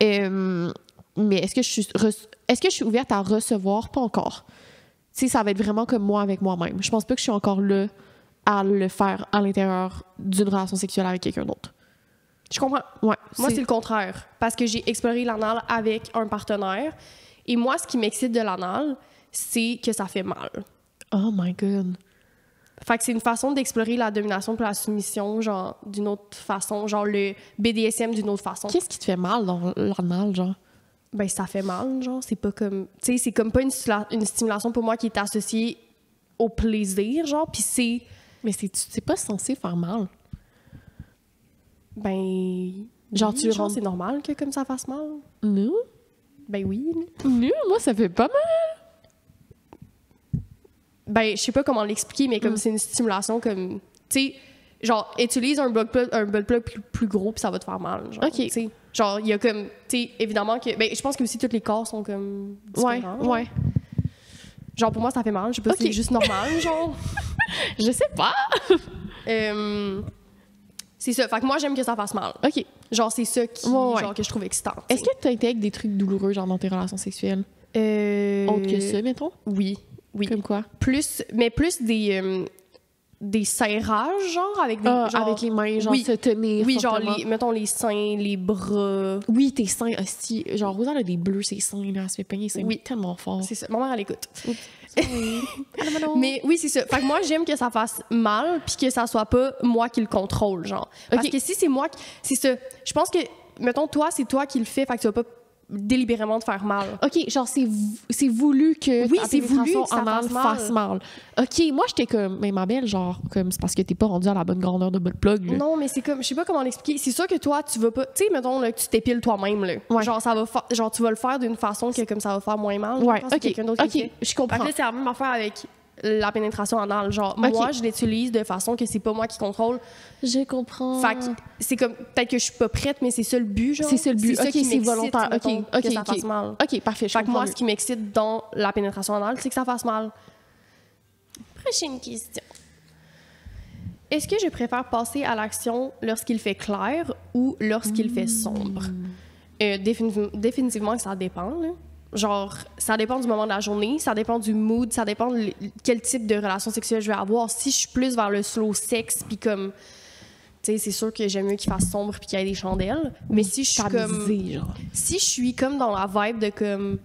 Mais est-ce que je suis ouverte à recevoir? Pas encore. Tu sais, ça va être vraiment comme moi avec moi-même. Je pense pas que je suis encore là à le faire à l'intérieur d'une relation sexuelle avec quelqu'un d'autre. Je comprends. Ouais, moi, c'est le contraire. Parce que j'ai exploré l'anal avec un partenaire. Et moi, ce qui m'excite de l'anal, c'est que ça fait mal. Oh my God. Fait que c'est une façon d'explorer la domination pour la soumission, genre, d'une autre façon. Genre, le BDSM d'une autre façon. Qu'est-ce qui te fait mal dans l'anal, genre? Ben, ça fait mal, genre. C'est pas comme... Tu sais, c'est comme pas une stimulation pour moi qui est associée au plaisir, genre. Puis c'est... Mais c'est pas censé faire mal. Ben... Genre, oui, genre, c'est normal que comme ça fasse mal. Non? Ben oui. Non, moi, ça fait pas mal. Ben, je sais pas comment l'expliquer, mais comme c'est une stimulation comme... Tu sais, genre, utilise un butt plug plus gros, puis ça va te faire mal, genre. OK. T'sais. Genre, il y a comme... Tu sais, évidemment que... Ben, je pense que aussi, tous les corps sont comme différents. Ouais. Genre, pour moi, ça fait mal. Je sais pas si c'est juste normal, genre. Je sais pas. C'est ça. Fait que moi, j'aime que ça fasse mal. OK. Genre, c'est ça qui, genre, que je trouve excitant. T'sais. Est-ce que tu intègres des trucs douloureux, genre, dans tes relations sexuelles? Autre que ça, mettons? Oui. Comme quoi? Plus des... des serrages, genre, avec des... genre, avec les mains, genre, oui, se tenir. oui, genre, fortement. mettons, les seins, les bras. Oui, tes seins, hostie. Genre, Rosa, elle a des bleus, ses seins, là. Elle se fait peigner ses seins Oui. tellement fort. C'est ça. Ma mère, elle écoute. Mais Mais oui, c'est ça. Fait que moi, j'aime que ça fasse mal, puis que ça soit pas moi qui le contrôle, genre. Parce Ok. que si c'est moi qui... C'est ça. Je pense que, mettons, toi, c'est toi qui le fais, fait que tu vas pas délibérément te faire mal. OK, genre, c'est voulu que Oui, ta c'est voulu pénétration que ça anale fasse mal. OK, moi, j'étais comme, mais ma belle, genre, comme, c'est parce que t'es pas rendue à la bonne grandeur de butt plug, là. Non, mais c'est comme... Je sais pas comment l'expliquer. C'est sûr que toi, tu vas pas... Tu sais, mettons, là, que tu t'épiles toi-même, là. Ouais. Genre, ça va genre, tu vas le faire d'une façon que comme ça va faire moins mal. Ouais, Je pense que c'est OK, quelqu'un d'autre qui le OK, fait. je Fait comprends. que là, c'est la même affaire avec la pénétration anale. Genre, Ok. moi, je l'utilise de façon que c'est pas moi qui contrôle. Je comprends. Fait que c'est comme... Peut-être que je suis pas prête, mais c'est ça le but, genre. C'est ça le but. ça OK, qui c'est m'excite, volontaire. OK, mettons, OK, que ça OK. fasse mal. OK, parfait, je Fait que comprends moi, mieux. ce qui m'excite dans la pénétration anale, c'est que ça fasse mal. Prochaine question. Est-ce que je préfère passer à l'action lorsqu'il fait clair ou lorsqu'il fait sombre? Définitivement que ça dépend, là. Genre, ça dépend du moment de la journée, ça dépend du mood, ça dépend de quel type de relation sexuelle je vais avoir. Si je suis plus vers le slow sex, puis comme... Tu sais, c'est sûr que j'aime mieux qu'il fasse sombre puis qu'il y ait des chandelles. Mais si je suis comme... Tamisé, genre. Si je suis comme dans la vibe de comme...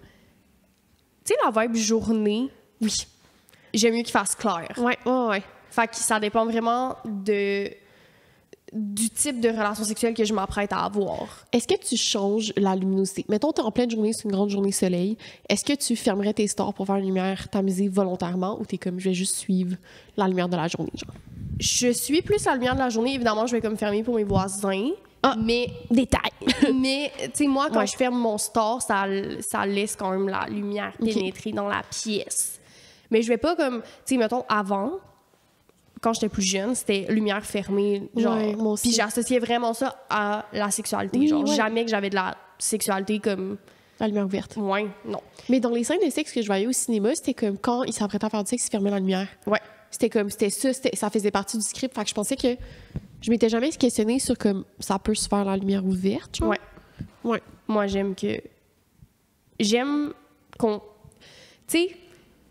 Tu sais, la vibe journée, oui. J'aime mieux qu'il fasse clair. Ouais, ouais, ouais. Fait que ça dépend vraiment du type de relation sexuelle que je m'apprête à avoir. Est-ce que tu changes la luminosité? Mettons, t'es en pleine journée, c'est une grande journée soleil. Est-ce que tu fermerais tes stores pour faire une lumière tamisée volontairement ou t'es comme, je vais juste suivre la lumière de la journée, genre? Je suis plus la lumière de la journée. Évidemment, je vais comme fermer pour mes voisins. Ah, mais détail! mais, tu sais, moi, quand Ouais. je ferme mon store, ça laisse quand même la lumière pénétrer dans la pièce. Mais je vais pas comme... Tu sais, mettons, avant... Quand j'étais plus jeune, c'était lumière fermée, genre. Ouais, moi aussi. Puis j'associais vraiment ça à la sexualité. Oui, genre, ouais. jamais que j'avais de la sexualité comme. La lumière ouverte. Ouais, non. Mais dans les scènes de sexe que je voyais au cinéma, c'était comme quand ils s'apprêtaient à faire du sexe, ils fermaient la lumière. Ouais. C'était comme, ça faisait partie du script. Fait que je pensais que je m'étais jamais questionnée sur comme ça peut se faire la lumière ouverte, genre. Ouais. Ouais. Moi, j'aime qu'on. Tu sais,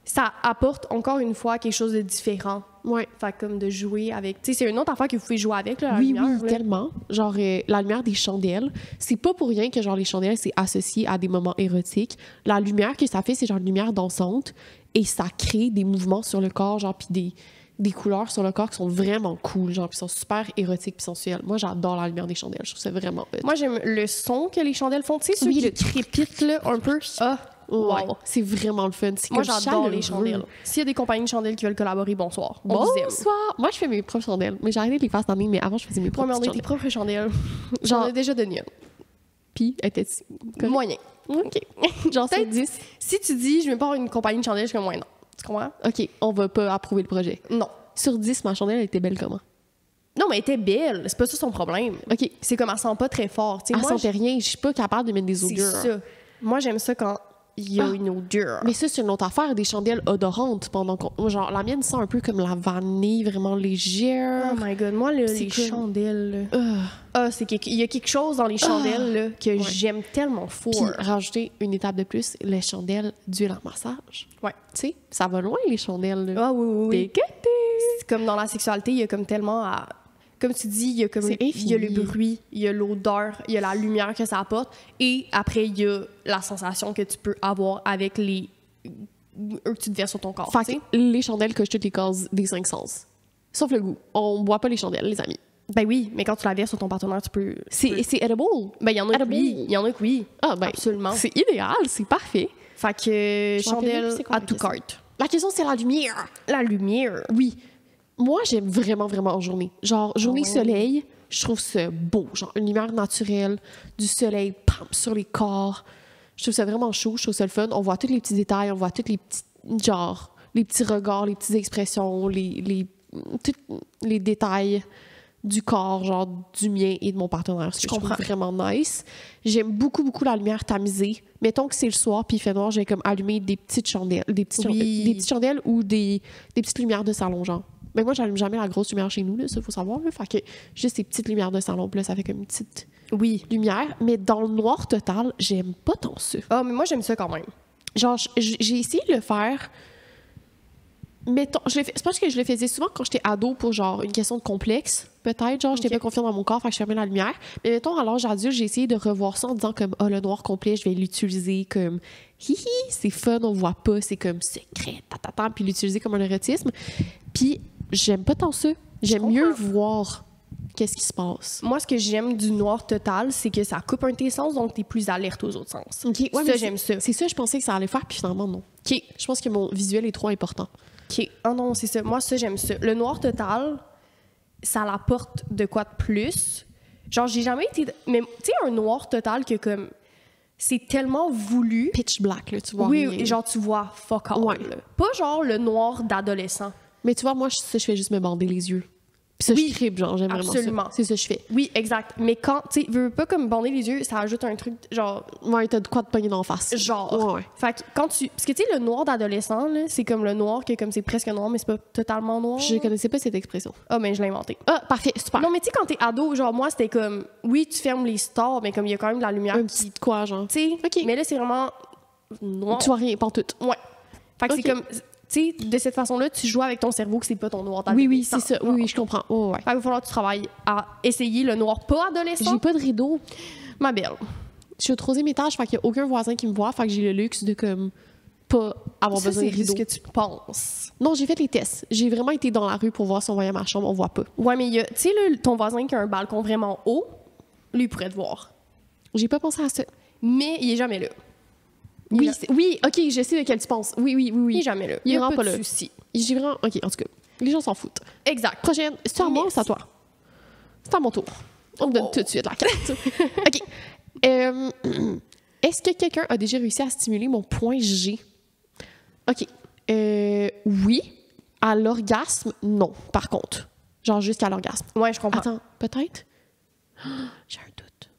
ça apporte encore une fois quelque chose de différent. Ouais. Fait comme de jouer avec. Tu sais, c'est une autre affaire que vous pouvez jouer avec, là, la Oui, lumière. oui, là. tellement. Genre, la lumière des chandelles, c'est pas pour rien que, genre, les chandelles, c'est associé à des moments érotiques. La lumière que ça fait, c'est genre une lumière dansante et ça crée des mouvements sur le corps, genre, puis des couleurs sur le corps qui sont vraiment cool, genre, puis sont super érotiques puis sensuelles. Moi, j'adore la lumière des chandelles. Je trouve ça vraiment hot. Moi, j'aime le son que les chandelles font. Tu sais, ceux Oui, qui le crépitent, là, un peu. Ah, Ouais. wow. C'est vraiment le fun. C'est Moi, comme j'adore les chaleureux. chandelles. S'il y a des compagnies de chandelles qui veulent collaborer, bonsoir. On vous aime. Bonsoir! Moi, je fais mes propres chandelles. Mais j'ai arrêté de les faire cette année, mais avant, je faisais mes Toi, mais propres on a tes chandelles. propres chandelles. Genre- J'en ai déjà donné une. Puis, était Moyen. OK. Genre, c'est Peut-être 10. Si tu dis, je vais pas avoir une compagnie de chandelles, je suis comme, ouais, non. Tu comprends? OK, on va pas approuver le projet. Non. Sur 10, ma chandelle, elle était belle comment? Non, mais elle était belle. C'est pas ça son problème. OK. C'est comme elle sent pas très fort. Tu sais, Elle moi, sentait rien. Je suis pas capable de mettre des c'est odeurs. ça. Moi, j'aime ça quand il y a Ah. une odeur. Mais ça, c'est une autre affaire, des chandelles odorantes pendant qu'on... Genre, la mienne sent un peu comme la vanille, vraiment légère. Oh my God. Moi, C'est les comme- chandelles, là. Ah. Ah, il y a quelque chose dans les chandelles, là, que j'aime tellement fort. Puis, rajouter une étape de plus, les chandelles d'huile en massage. Ouais. Tu sais, ça va loin, les chandelles. Là. Ah oui, oui, oui. Dégueulasse. C'est comme dans la sexualité, il y a comme tellement à... Comme tu dis, il y a comme C'est il y a le infini. bruit, il y a l'odeur, il y a la lumière que ça apporte, et après il y a la sensation que tu peux avoir avec les eux que tu te verses sur ton corps. Fait tu sais. que les chandelles cochent toutes les cases des 5 sens. Sauf le goût. On boit pas les chandelles, les amis. Ben oui, mais quand tu la verses sur ton partenaire, tu peux. C'est edible. Ben il y en a que edible. oui, il y en a que oui. Ah, ben, Absolument. c'est idéal, c'est parfait. Fait que Je me rappelle chandelle plus c'est quoi à la tout question. carte. La question, c'est la lumière. La lumière. Oui. Moi, j'aime vraiment, vraiment en journée. Genre, journée ouais. soleil, je trouve ça beau. Genre, une lumière naturelle, du soleil, pam, sur les corps. Je trouve ça vraiment chaud, je trouve ça le fun. On voit tous les petits détails, on voit tous les petits, genre, les petits regards, les petites expressions, tous les détails du corps, genre, du mien et de mon partenaire. Ce que je trouve comprends. vraiment nice. J'aime beaucoup, beaucoup la lumière tamisée. Mettons que c'est le soir, puis il fait noir, j'ai comme allumer des petites chandelles. Des petites, Oui. des petites chandelles ou des petites lumières de salon, genre. Mais moi, j'allume jamais la grosse lumière chez nous, là, ça, faut savoir. Là. Fait que juste ces petites lumières de salon, puis là, ça fait comme une petite Oui. lumière. Mais dans le noir total, j'aime pas tant ça. Ah, mais moi j'aime ça quand même. Genre, j'ai essayé de le faire mettons, c'est parce que je le faisais souvent quand j'étais ado pour genre une question de complexe, peut-être, genre j'étais pas confiante dans mon corps, fait que je fermais la lumière. Mais mettons, à l'âge adulte, j'ai essayé de revoir ça en disant comme, le noir complet, je vais l'utiliser comme, hihi, c'est fun, on voit pas, c'est comme secret, tatata, puis l'utiliser comme un érotisme. Puis j'aime pas tant ça. J'aime mieux voir qu'est-ce qui se passe. Moi, ce que j'aime du noir total, c'est que ça coupe un de tes sens, donc t'es plus alerte aux autres sens. Okay, ouais, ça, j'aime ça. C'est ça, je pensais que ça allait faire, puis finalement, non. OK. Je pense que mon visuel est trop important. OK. Ah non, c'est ça. Moi, ça, j'aime ça. Le noir total, ça l'apporte de quoi de plus. Genre, j'ai jamais été... Mais tu sais, un noir total que comme... C'est tellement voulu. Pitch black, là, tu vois. Oui, rien. genre, tu vois fuck all. Ouais. Là. Pas genre le noir d'adolescent. Mais tu vois, moi, je fais juste me bander les yeux. Puis ça, Oui, je tripe, genre, j'aime absolument. vraiment ça. C'est ça que je fais. Oui, exact. Mais quand, tu sais, veux pas comme bander les yeux, ça ajoute un truc, genre... Ouais, t'as de quoi te pogner d'en face. Genre. Ouais. Fait que quand tu... Parce que, tu sais, le noir d'adolescent, là, c'est comme le noir que comme c'est presque noir, mais c'est pas totalement noir. Je connaissais pas cette expression. Ah, mais je l'ai inventé. Ah, parfait, super. Non, mais tu sais, quand t'es ado, genre, moi, c'était comme... Oui, tu fermes les stores, mais comme il y a quand même de la lumière Un qui... petit de quoi, genre. Tu sais, OK. mais là, c'est vraiment noir. Tu vois rien, pas tout. Ouais. Fait que OK. c'est comme... Tu sais, de cette façon-là, tu joues avec ton cerveau que c'est pas ton noir d'adolescent. Oui, c'est ça. Oui, je comprends. Oh, ouais. Fait qu'il va falloir que tu travailles à essayer le noir pas adolescent. J'ai pas de rideau. Ma belle. Je suis au 3e étage, fait qu'il y a aucun voisin qui me voit, fait que j'ai le luxe de, comme, pas avoir Ça, besoin c'est de rideau. ce que tu penses. Non, j'ai fait les tests. J'ai vraiment été dans la rue pour voir si on voyait ma chambre, on voit pas. Ouais, mais il y a... Tu sais, ton voisin qui a un balcon vraiment haut, lui, il pourrait te voir. J'ai pas pensé à ça. Mais il est jamais là. Oui, OK, je sais de quel tu penses. Oui. Il est jamais là. Il est y a vraiment pas pas de là. souci. J'ai vraiment... OK, en tout cas, les gens s'en foutent. Exact. Prochaine, c'est à moi ou c'est à toi? C'est à mon tour. On me donne tout de suite la carte. OK. Est-ce que quelqu'un a déjà réussi à stimuler mon point G? OK. Oui. À l'orgasme, non, par contre. Genre jusqu'à l'orgasme. Ouais, je comprends. Attends, peut-être? J'ai un doute.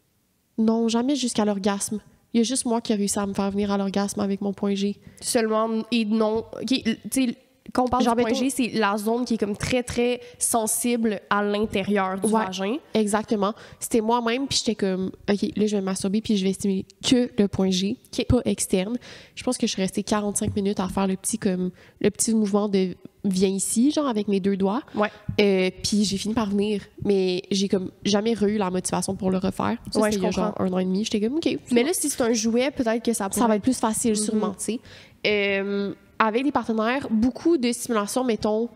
Non, jamais jusqu'à l'orgasme. Il y a juste moi qui ai réussi à me faire venir à l'orgasme avec mon point G. Seulement, et non... OK, tu sais, quand on parle Genre, du point mettons- G, c'est la zone qui est comme très, très sensible à l'intérieur du Ouais. vagin. Exactement. C'était moi-même, puis j'étais comme, OK, là, je vais masturber, puis je vais stimuler que le point G, pas externe. Je pense que je suis restée 45 minutes à faire le petit mouvement de viens ici, genre avec mes 2 doigts. Ouais. Puis j'ai fini par venir, mais j'ai comme jamais eu la motivation pour le refaire. Ça, Ouais, c'était il y a je comprends. genre 1 an et demi. J'étais comme, OK. Mais là, si c'est un jouet, peut-être que ça pourrait... Ça va être plus facile, sûrement, tu sais. Avec des partenaires, beaucoup de stimulation, mettons,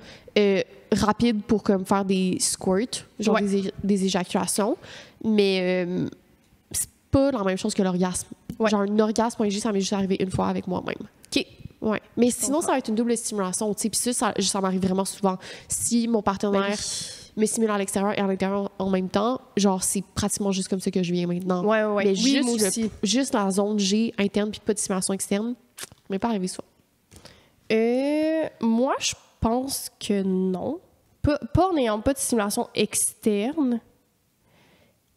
rapide pour comme faire des squirts, genre Ouais. des éjaculations, mais c'est pas la même chose que l'orgasme. Ouais. Genre, un orgasme, point G, ça m'est juste arrivé une fois avec moi-même. OK. Ouais. Mais sinon, ça va être une double stimulation, tu sais. Puis ça m'arrive vraiment souvent. Si mon partenaire me stimule à l'extérieur et à l'intérieur en même temps, genre, c'est pratiquement juste comme ça que je viens maintenant. Ouais. Mais Oui, moi aussi. juste la zone G interne puis pas de stimulation externe, ça m'est pas arrivé souvent. Moi, je pense que non. Pas en n'ayant pas de stimulation externe.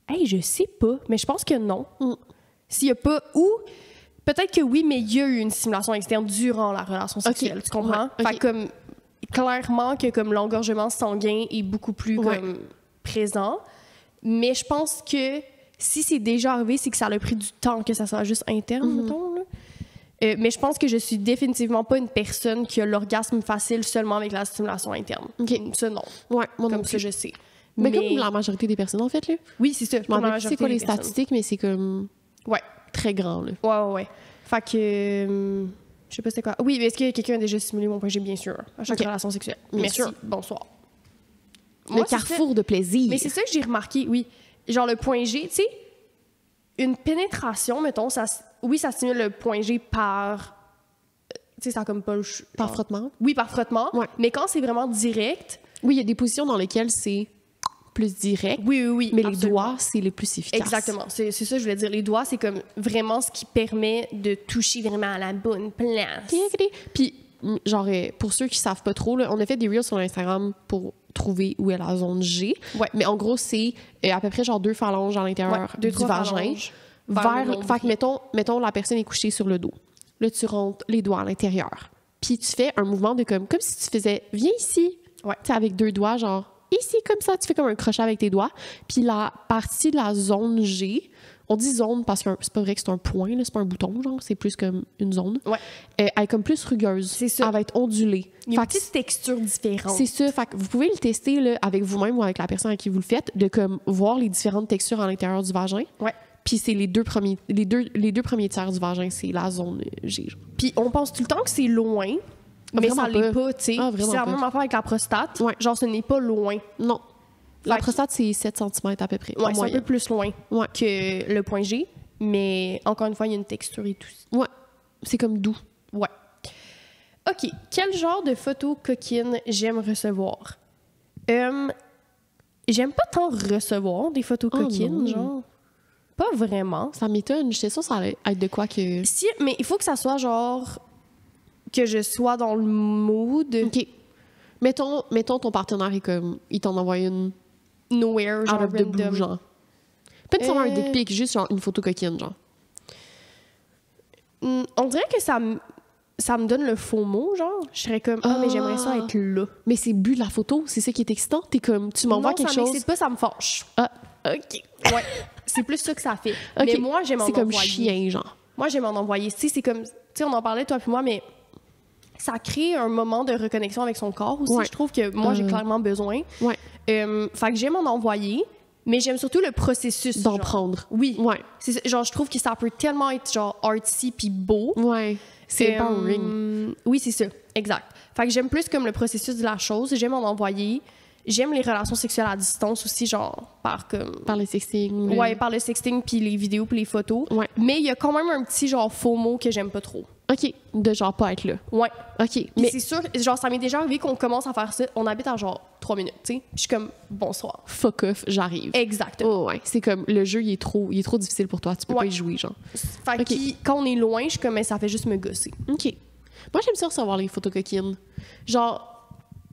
Hey, je sais pas, mais je pense que non. S'il y a pas... Ou peut-être que oui, mais il y a eu une stimulation externe durant la relation sexuelle, tu comprends? Ouais, Fait que comme... Clairement que comme l'engorgement sanguin est beaucoup plus comme présent. Mais je pense que si c'est déjà arrivé, c'est que ça a pris du temps que ça soit juste interne, mettons, là. Mais je pense que je suis définitivement pas une personne qui a l'orgasme facile seulement avec la stimulation interne. OK. Ça, non. Ouais, moi non Comme plus. ça, je sais. Mais comme la majorité des personnes, en fait, là. Oui, c'est ça. Je m'en rappelle plus c'est quoi les statistiques, mais c'est comme Ouais. très grand, là. Ouais. Fait que... je sais pas c'est quoi. Oui, mais est-ce que quelqu'un a déjà stimulé mon point G? Bien sûr. À chaque OK. relation sexuelle. Bien Merci. sûr. Bonsoir. Le Moi, c'est carrefour de plaisir. Mais c'est ça que j'ai remarqué, oui. Genre le point G, tu sais, une pénétration, mettons, ça stimule le point G par... Tu sais, ça a comme pas le... Par frottement. Oui, par frottement. Ouais. Mais quand c'est vraiment direct... Oui, il y a des positions dans lesquelles c'est plus direct. Oui. Mais les absolument. doigts, c'est les plus efficaces. Exactement. C'est ça que je voulais dire. Les doigts, c'est comme vraiment ce qui permet de toucher vraiment à la bonne place. Puis, genre, pour ceux qui savent pas trop, là, on a fait des reels sur Instagram pour trouver où est la zone G. Ouais. Mais en gros, c'est à peu près genre 2 phalanges à l'intérieur du vagin. Fait que mettons, la personne est couchée sur le dos. Là, tu rentres les doigts à l'intérieur. Puis tu fais un mouvement de comme si tu faisais « Viens ici ». Ouais. Tu sais, avec 2 doigts, genre ici, comme ça. Tu fais comme un crochet avec tes doigts. Puis la partie de la zone G, On dit zone parce que c'est pas vrai que c'est un point, là, c'est pas un bouton, genre, c'est plus comme une zone. Ouais. Elle est comme plus rugueuse. C'est ça. Elle va être ondulée. Il y a une petite texture différente. C'est ça. Fait que vous pouvez le tester là, avec vous-même ou avec la personne à qui vous le faites, de comme voir les différentes textures à l'intérieur du vagin. Ouais. Puis c'est les deux premiers tiers du vagin, c'est la zone G. Puis on pense tout le temps que c'est loin, mais ça l'est pas, tu sais. Ah, c'est la même affaire avec la prostate. Ouais. Genre, ce n'est pas loin. Non. La prostate, c'est 7 cm à peu près. Ouais, c'est un peu plus loin Ouais. que le point G, mais encore une fois, il y a une texture et tout. Ouais. C'est comme doux. Ouais. OK. Quel genre de photos coquines j'aime recevoir? J'aime pas tant recevoir des photos coquines, non. genre. Pas vraiment. Ça m'étonne. J'étais sûre que ça allait être de quoi que... Si, mais il faut que ça soit genre que je sois dans le mood. OK. Mettons ton partenaire est comme... Il t'en envoie une Nowhere, genre out of the blue, random. genre. Pas nécessairement un dick pic, juste genre une photo coquine, genre. On dirait que ça me donne le faux mot, genre. Je serais comme, mais j'aimerais ça être là. Mais c'est le but de la photo, c'est ça qui est excitant. T'es comme, tu m'envoies quelque Non, ça chose... m'excite pas, ça me fâche. Ah, OK. Ouais. C'est plus ça que ça fait. OK. Mais moi, j'aime en C'est comme envoyer. chien, genre. Moi, j'aime en envoyer. Tu sais, c'est comme... Tu sais, on en parlait, toi puis moi, mais ça crée un moment de reconnexion avec son corps aussi. Ouais. Je trouve que moi, j'ai clairement besoin. Ouais. Fait que j'aime en envoyer, mais j'aime surtout le processus. D'en genre. prendre. Oui. Ouais. Genre, je trouve que ça peut tellement être, genre, artsy puis beau. Ouais. C'est empowering. Oui, c'est ça. Exact. Fait que j'aime plus comme le processus de la chose. J'aime en envoyer. J'aime les relations sexuelles à distance aussi, genre, par le sexting. Ouais, par le sexting, puis les vidéos, puis les photos. Ouais. Mais il y a quand même un petit, genre, faux mot que j'aime pas trop. OK. De genre pas être là. Ouais. OK. Mais Mais c'est sûr, genre, ça m'est déjà arrivé qu'on commence à faire ça. On habite à, genre, 3 minutes, tu sais. Puis je suis comme, bonsoir. fuck off, j'arrive. Exactement. Oh, ouais. C'est comme, le jeu, il est trop difficile pour toi. Tu peux pas y jouer, genre. Fait que OK. quand on est loin, je suis comme, mais ça fait juste me gosser. OK. Moi, j'aime ça recevoir les photos coquines. Genre,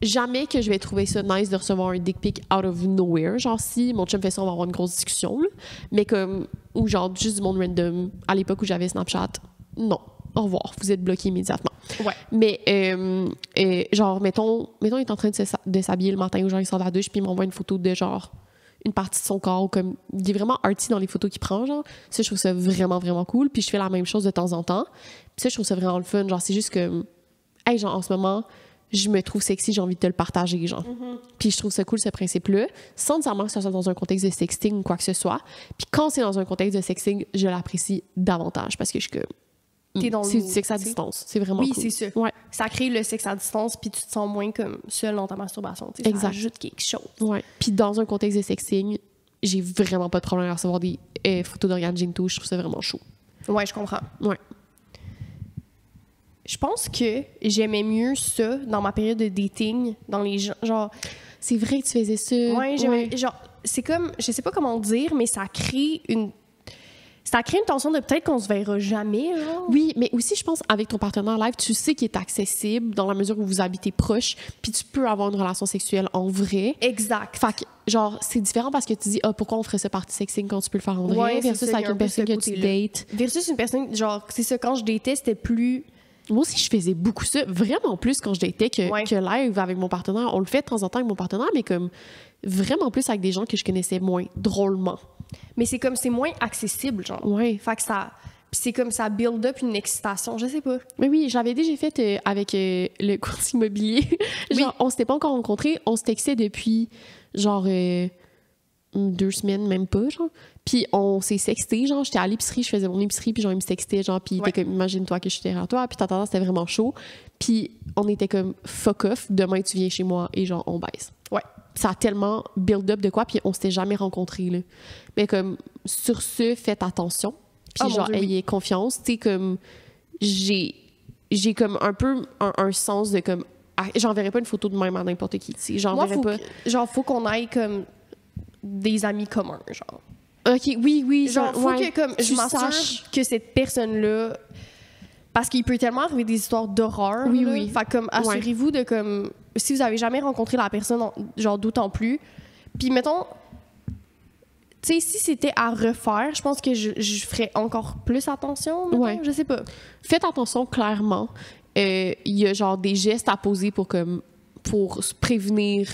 jamais que je vais trouver ça nice de recevoir un dick pic out of nowhere. Genre, si mon chum fait ça, on va avoir une grosse discussion. Là. Mais comme, ou genre, juste du monde random. À l'époque où j'avais Snapchat, non. Au revoir. Vous êtes bloqué immédiatement. Ouais. Mais, genre, mettons, il est en train de s'habiller le matin ou genre, il sort de la douche puis il m'envoie une photo de genre, une partie de son corps ou comme, il est vraiment arty dans les photos qu'il prend, genre. Ça, je trouve ça vraiment, vraiment cool. Puis je fais la même chose de temps en temps. Puis ça, je trouve ça vraiment le fun. Genre, c'est juste que, hey, genre, en ce moment, je me trouve sexy, j'ai envie de te le partager, genre. Puis je trouve ça cool, ce principe-là, sans nécessairement que ça soit dans un contexte de sexting ou quoi que ce soit. Puis quand c'est dans un contexte de sexting, je l'apprécie davantage parce que je suis que... T'es dans le c'est du mood, sexe à tu sais. distance. C'est vraiment Oui, cool. c'est ça. Ouais. Ça crée le sexe à distance, puis tu te sens moins comme seul dans ta masturbation. Tu sais, Exact. Ça ajoute quelque chose. Ouais. Puis dans un contexte de sexting, j'ai vraiment pas de problème à recevoir des photos d'organes génitaux. Je trouve ça vraiment chaud. Ouais, je comprends. Ouais. Je pense que j'aimais mieux ça dans ma période de dating, dans les gens, genre... C'est vrai que tu faisais ça. Ouais, j'aimais... Genre, c'est comme... Je sais pas comment dire, mais ça crée une tension de peut-être qu'on se verra jamais, genre. Oui, mais aussi, je pense, avec ton partenaire live, tu sais qu'il est accessible dans la mesure où vous habitez proche, puis tu peux avoir une relation sexuelle en vrai. Exact. Fait que, genre, c'est différent parce que tu dis, pourquoi on ferait ça par sexting quand tu peux le faire en vrai, Ouais, c'est versus ça, il y a avec un une peu personne ce que tu côté-là. dates. Versus une personne, genre, c'est ça, quand je datais, c'était plus... Moi aussi, je faisais beaucoup ça, vraiment plus quand je datais Ouais. que live avec mon partenaire. On le fait de temps en temps avec mon partenaire, mais comme vraiment plus avec des gens que je connaissais moins, drôlement. Mais c'est comme, c'est moins accessible, genre. Ouais. Fait que ça... Puis c'est comme ça build up une excitation, je sais pas. Mais oui, je l'avais déjà fait avec le courtier immobilier. Genre, on s'était pas encore rencontrés, on se textait depuis genre 2 semaines, même pas, genre. Puis on s'est sexté, genre, j'étais à l'épicerie, je faisais mon épicerie, puis genre, il me sextait, genre, puis il était comme, imagine-toi que je suis derrière toi, puis t'entends, c'était vraiment chaud. Puis on était comme, fuck off, demain tu viens chez moi, et genre, on baise. Ouais. Ça a tellement build up de quoi, puis on s'était jamais rencontrés, là. Mais comme, sur ce, faites attention, puis Oh, mon genre, Dieu, oui. ayez confiance, tu sais, comme, j'ai comme un peu un sens de comme, j'enverrai pas une photo de même à n'importe qui, tu sais, Moi, j'enverrai pas. faut qu'on aille comme des amis communs, genre. OK, oui, Genre, faut ouais, que comme je tu m'assure saches. que cette personne-là, parce qu'il peut tellement arriver des histoires d'horreur. Oui, là. oui. Fait que, comme assurez-vous de comme si vous avez jamais rencontré la personne, genre d'autant plus. Puis mettons, tu sais, si c'était à refaire, je pense que je ferais encore plus attention. Mettons, Ouais. Je sais pas. Faites attention, clairement. Il y a genre des gestes à poser pour se prévenir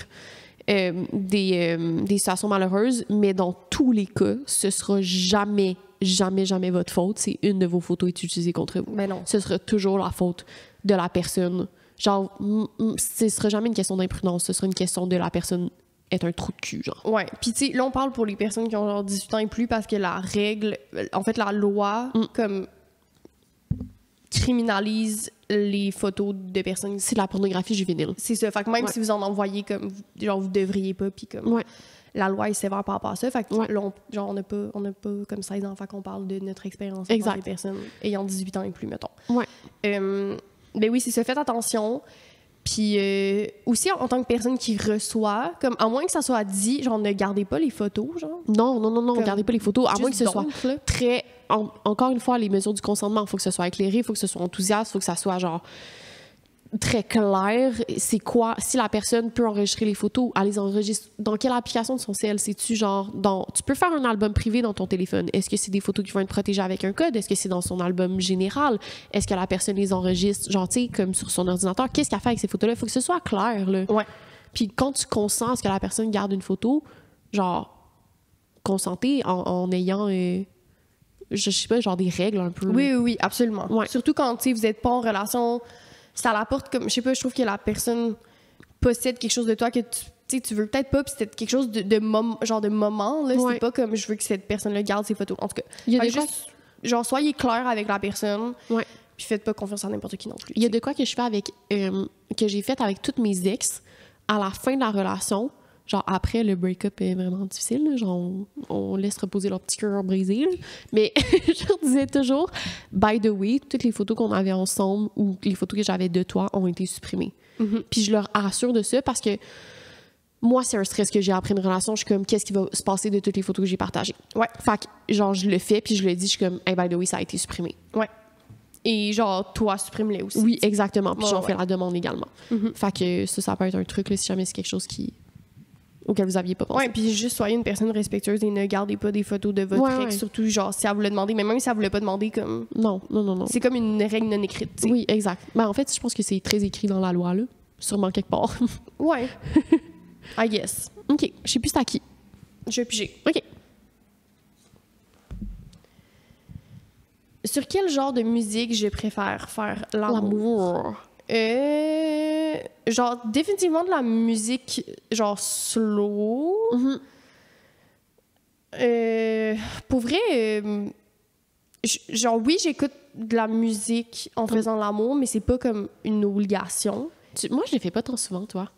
des situations malheureuses, mais dans tous les cas, ce sera jamais jamais votre faute si une de vos photos est utilisée contre vous. Ben non. Ce sera toujours la faute de la personne. Genre, ce sera jamais une question d'imprudence, ce sera une question de la personne est un trou de cul, genre. Ouais. Puis, tu sais, là, on parle pour les personnes qui ont genre 18 ans et plus parce que la règle, en fait, la loi, comme, criminalise les photos de personnes. C'est de la pornographie juvénile. C'est ça. Fait que même si vous en envoyez, comme, genre, vous devriez pas, puis comme, la loi est sévère par rapport à ça. Fait que, là, on n'a pas comme 16 ans, fait qu'on parle de notre expérience avec des personnes ayant 18 ans et plus, mettons. Ouais. Ben oui, c'est ça. Faites attention. Puis aussi, en tant que personne qui reçoit, comme à moins que ça soit dit, genre, ne gardez pas les photos, genre. Non, comme, gardez pas les photos, à moins que ce soit là. très... encore une fois, les mesures du consentement, il faut que ce soit éclairé, il faut que ce soit enthousiaste, il faut que ça soit, genre, très clair. C'est quoi... Si la personne peut enregistrer les photos, elle les enregistre. Dans quelle application de son cell? C'est-tu, genre, tu peux faire un album privé dans ton téléphone. Est-ce que c'est des photos qui vont être protégées avec un code? Est-ce que c'est dans son album général? Est-ce que la personne les enregistre, genre, tu sais, comme sur son ordinateur? Qu'est-ce qu'elle fait avec ces photos-là? Il faut que ce soit clair, là. Ouais. Puis quand tu consens à ce que la personne garde une photo, genre, consentez en ayant... je sais pas, genre des règles un peu. Oui, absolument. Ouais. Surtout quand, tu sais, vous n'êtes pas en relation, ça l'apporte comme, je sais pas, je trouve que la personne possède quelque chose de toi que tu veux peut-être pas, puis c'est quelque chose de moment, là. C'est pas comme je veux que cette personne-là garde ses photos. En tout cas, il y a juste, genre, soyez clair avec la personne, puis faites pas confiance à n'importe qui non plus. Il y a de quoi que je fais avec, que j'ai fait avec toutes mes ex à la fin de la relation. Genre, après, le break-up est vraiment difficile. Là. Genre, on laisse reposer leur petit cœur brisé. Là. Mais je leur disais toujours, by the way, toutes les photos qu'on avait ensemble ou les photos que j'avais de toi ont été supprimées. Puis je leur assure de ça parce que moi, c'est un stress que j'ai après une relation. Je suis comme, qu'est-ce qui va se passer de toutes les photos que j'ai partagées? Ouais. Fait que, genre, je le fais, puis je le dis, je suis comme, hey, by the way, ça a été supprimé. Ouais. Et genre, toi, supprime-les aussi. Oui, exactement. Puis j'en fais la demande également. Fait que ça peut être un truc, là, si jamais c'est quelque chose auquel vous aviez pas pensé. Ouais, puis juste soyez une personne respectueuse et ne gardez pas des photos de votre ex, surtout genre si elle vous l'a demandé, mais même si elle vous l'a pas demandé, comme... Non. C'est comme une règle non écrite, t'sais. Oui, exact. Ben, en fait, je pense que c'est très écrit dans la loi, là. Sûrement quelque part. Ouais. I guess. OK. Je sais plus c'est à qui. Je vais piger. OK. Sur quel genre de musique je préfère faire l'amour? Genre, définitivement de la musique, genre, slow. Pour vrai, genre, oui, j'écoute de la musique en faisant l'amour, mais c'est pas comme une obligation. Moi, je les fais pas tant souvent, toi.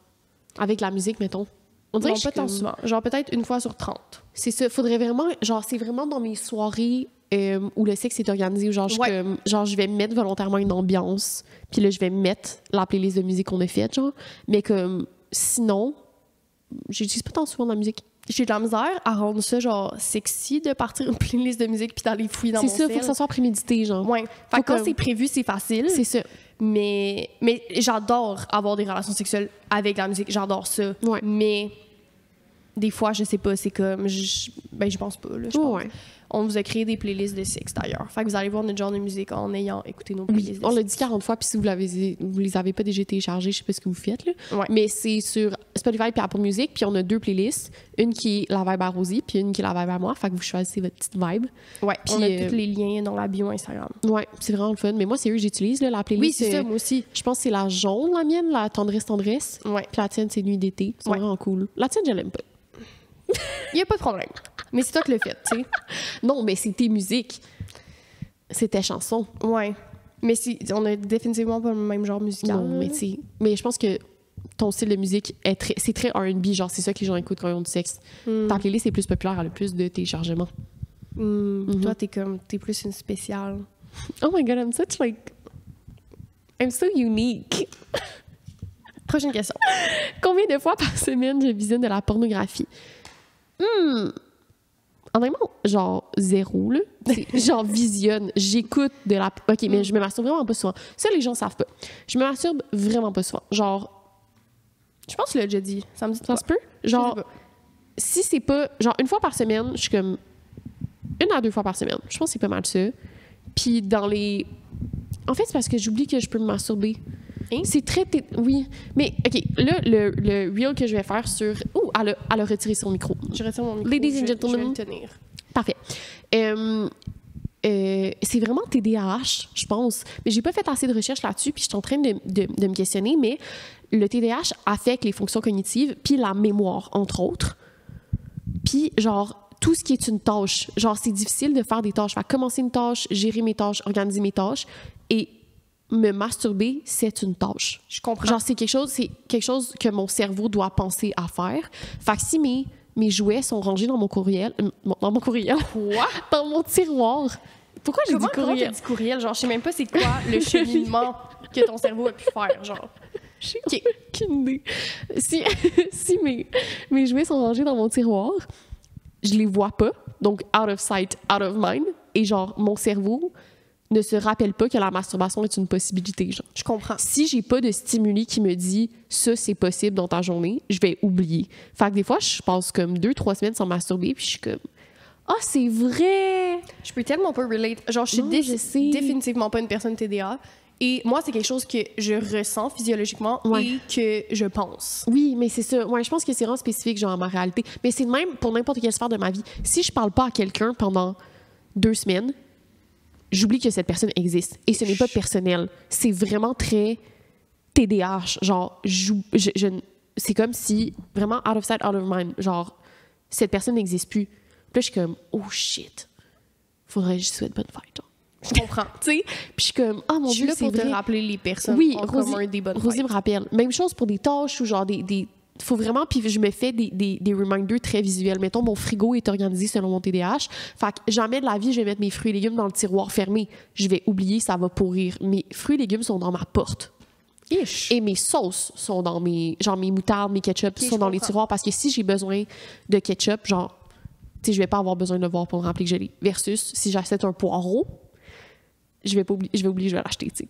Avec la musique, mettons. On dirait non, que pas tant souvent. Genre, peut-être une fois sur 30. C'est ça. Faudrait vraiment... Genre, c'est vraiment dans mes soirées où le sexe est organisé. Genre, je vais mettre volontairement une ambiance. Puis là, je vais mettre la playlist de musique qu'on a faite, genre. Mais comme, sinon, j'utilise pas tant souvent de la musique. J'ai de la misère à rendre ça, genre, sexy de partir une playlist de musique puis d'aller fouiller dans mon C'est ça, faut que ça soit prémédité, genre. Ouais. Fait que quand c'est prévu, c'est facile. C'est ça. Mais j'adore avoir des relations sexuelles avec la musique. J'adore ça. Ouais. Mais des fois, je sais pas, c'est comme... j'y pense pas, là, je pense. Ouais. On vous a créé des playlists de sexe, d'ailleurs. Fait que vous allez voir notre genre de musique en ayant écouté nos playlists de sexe. On l'a dit 40 fois, puis si vous les avez pas déjà téléchargées, je sais pas ce que vous faites, là. Ouais. Mais c'est sur Spotify et Apple Music, puis on a 2 playlists. Une qui est la vibe à Rosie, puis une qui est la vibe à moi. Fait que vous choisissez votre petite vibe. Ouais, puis on a tous les liens dans la bio Instagram. Ouais, c'est vraiment le fun. Mais moi, c'est eux que j'utilise, là, la playlist. Oui, c'est ça, moi aussi. Je pense que c'est la jaune, la mienne, la tendresse. Ouais. Puis la tienne, c'est nuit d'été. C'est vraiment cool. La tienne, je l'aime pas. Il n'y a pas de problème. Mais c'est toi qui le fais, tu sais. Non, mais c'est tes musiques. C'est tes chansons. Ouais. Mais on a définitivement pas le même genre musical. Non, mais je pense que ton style de musique c'est très R&B, genre c'est ça que les gens écoutent quand ils ont du sexe. Ta playlist est plus populaire, elle a plus de téléchargements. Toi, t'es plus une spéciale. Oh my God, I'm so unique. Prochaine question. Combien de fois par semaine je visionne de la pornographie? Honnêtement, genre 0, là. Genre visionne, j'écoute de la... OK, mais je me masturbe vraiment pas souvent. Ça, les gens savent pas. Je me masturbe vraiment pas souvent. Genre... Je pense que tu l'as déjà dit. Ça me dit ça se peut? Genre, si c'est pas... Genre, une fois par semaine, je suis comme... 1 à 2 fois par semaine. Je pense que c'est pas mal ça. Puis dans les... En fait, c'est parce que j'oublie que je peux me masturber. Hein? C'est très... Oui. Mais, OK, là, le reel que je vais faire sur... Ouh, elle a retiré son micro. Je retire mon micro. Ladies and gentlemen. Je vais le tenir. Parfait. c'est vraiment TDAH, je pense. Mais j'ai pas fait assez de recherches là-dessus, puis je suis en train de me questionner, mais le TDAH affecte les fonctions cognitives, puis la mémoire, entre autres. Puis, genre, tout ce qui est une tâche. Genre, c'est difficile de faire des tâches. Faire commencer une tâche, gérer mes tâches, organiser mes tâches, et me masturber, c'est une tâche. Je comprends. Genre, c'est quelque chose que mon cerveau doit penser à faire. Fait que si mes jouets sont rangés dans mon courriel... Dans mon courriel? Quoi? Dans mon tiroir. Pourquoi j'ai dit Comment courriel? t'as dit courriel? Genre, je sais même pas c'est quoi le cheminement que ton cerveau a pu faire, genre. J'ai aucune idée. Si mes jouets sont rangés dans mon tiroir, je les vois pas. Donc, out of sight, out of mind. Et genre, mon cerveau ne se rappelle pas que la masturbation est une possibilité. Genre. Je comprends. Si j'ai pas de stimuli qui me dit « ça, c'est possible dans ta journée », je vais oublier. Fait que des fois, je passe comme 2-3 semaines sans masturber, puis je suis comme « ah, c'est vrai! » Je peux tellement pas relate. Genre, je suis définitivement pas une personne TDA. Et moi, c'est quelque chose que je ressens physiologiquement et que je pense. Oui, mais c'est ça. Ouais, je pense que c'est vraiment spécifique, genre, à ma réalité. Mais c'est le même pour n'importe quelle sphère de ma vie. Si je parle pas à quelqu'un pendant 2 semaines, j'oublie que cette personne existe. Et ce n'est pas personnel. C'est vraiment très TDAH. Genre, c'est comme si, vraiment, out of sight, out of mind. Genre, cette personne n'existe plus. Puis là, je suis comme, oh shit, faudrait que je souhaite bonne fête. Je comprends. Tu sais, puis je suis comme, oh mon Dieu, c'est vrai. Je suis là pour te rappeler les personnes en commun des bonnes Rosie fêtes. me rappelle. Même chose pour des tâches ou genre des faut vraiment, puis je me fais des reminders très visuels. Mettons, mon frigo est organisé selon mon TDAH. Fait que jamais de la vie, je vais mettre mes fruits et légumes dans le tiroir fermé. Je vais oublier, ça va pourrir. Mes fruits et légumes sont dans ma porte. Ish. Et mes sauces sont dans mes moutardes, mes ketchup sont dans les tiroirs parce que si j'ai besoin de ketchup, genre, tu sais, je vais pas avoir besoin de le voir pour me rappeler que je l'ai. Versus, si j'achète un poireau, je vais oublier, je vais l'acheter, tu sais.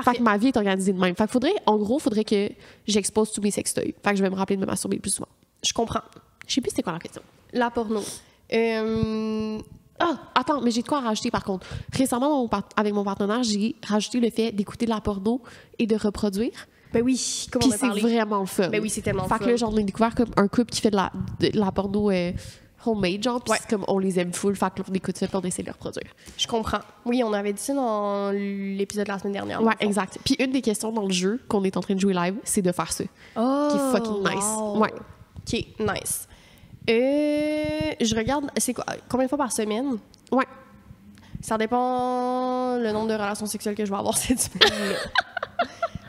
Fait que ma vie est organisée de même. Fait que faudrait que j'expose tous mes sextoys. Fait que je vais me rappeler de me masturber le plus souvent. Je comprends. Je sais plus c'était quoi la question. La porno. Attends, mais j'ai de quoi rajouter par contre. Récemment, avec mon partenaire, j'ai rajouté le fait d'écouter de la porno et de reproduire. Ben oui, comme Puis on a parlé. c'est vraiment le fun. Ben oui, c'est tellement fun. Fait que là, j'en ai découvert comme un couple qui fait de la porno homemade, genre, puis c'est comme on les aime full, fait que on écoute ça puis on essaie de le reproduire. Je comprends. Oui, on avait dit ça dans l'épisode de la semaine dernière. Ouais, exact. Puis une des questions dans le jeu qu'on est en train de jouer live, c'est de faire ça. Oh, qui est fucking nice. Wow. Ouais. OK, nice. Je regarde, c'est quoi, combien de fois par semaine? Ouais. Ça dépend le nombre de relations sexuelles que je vais avoir cette semaine-là.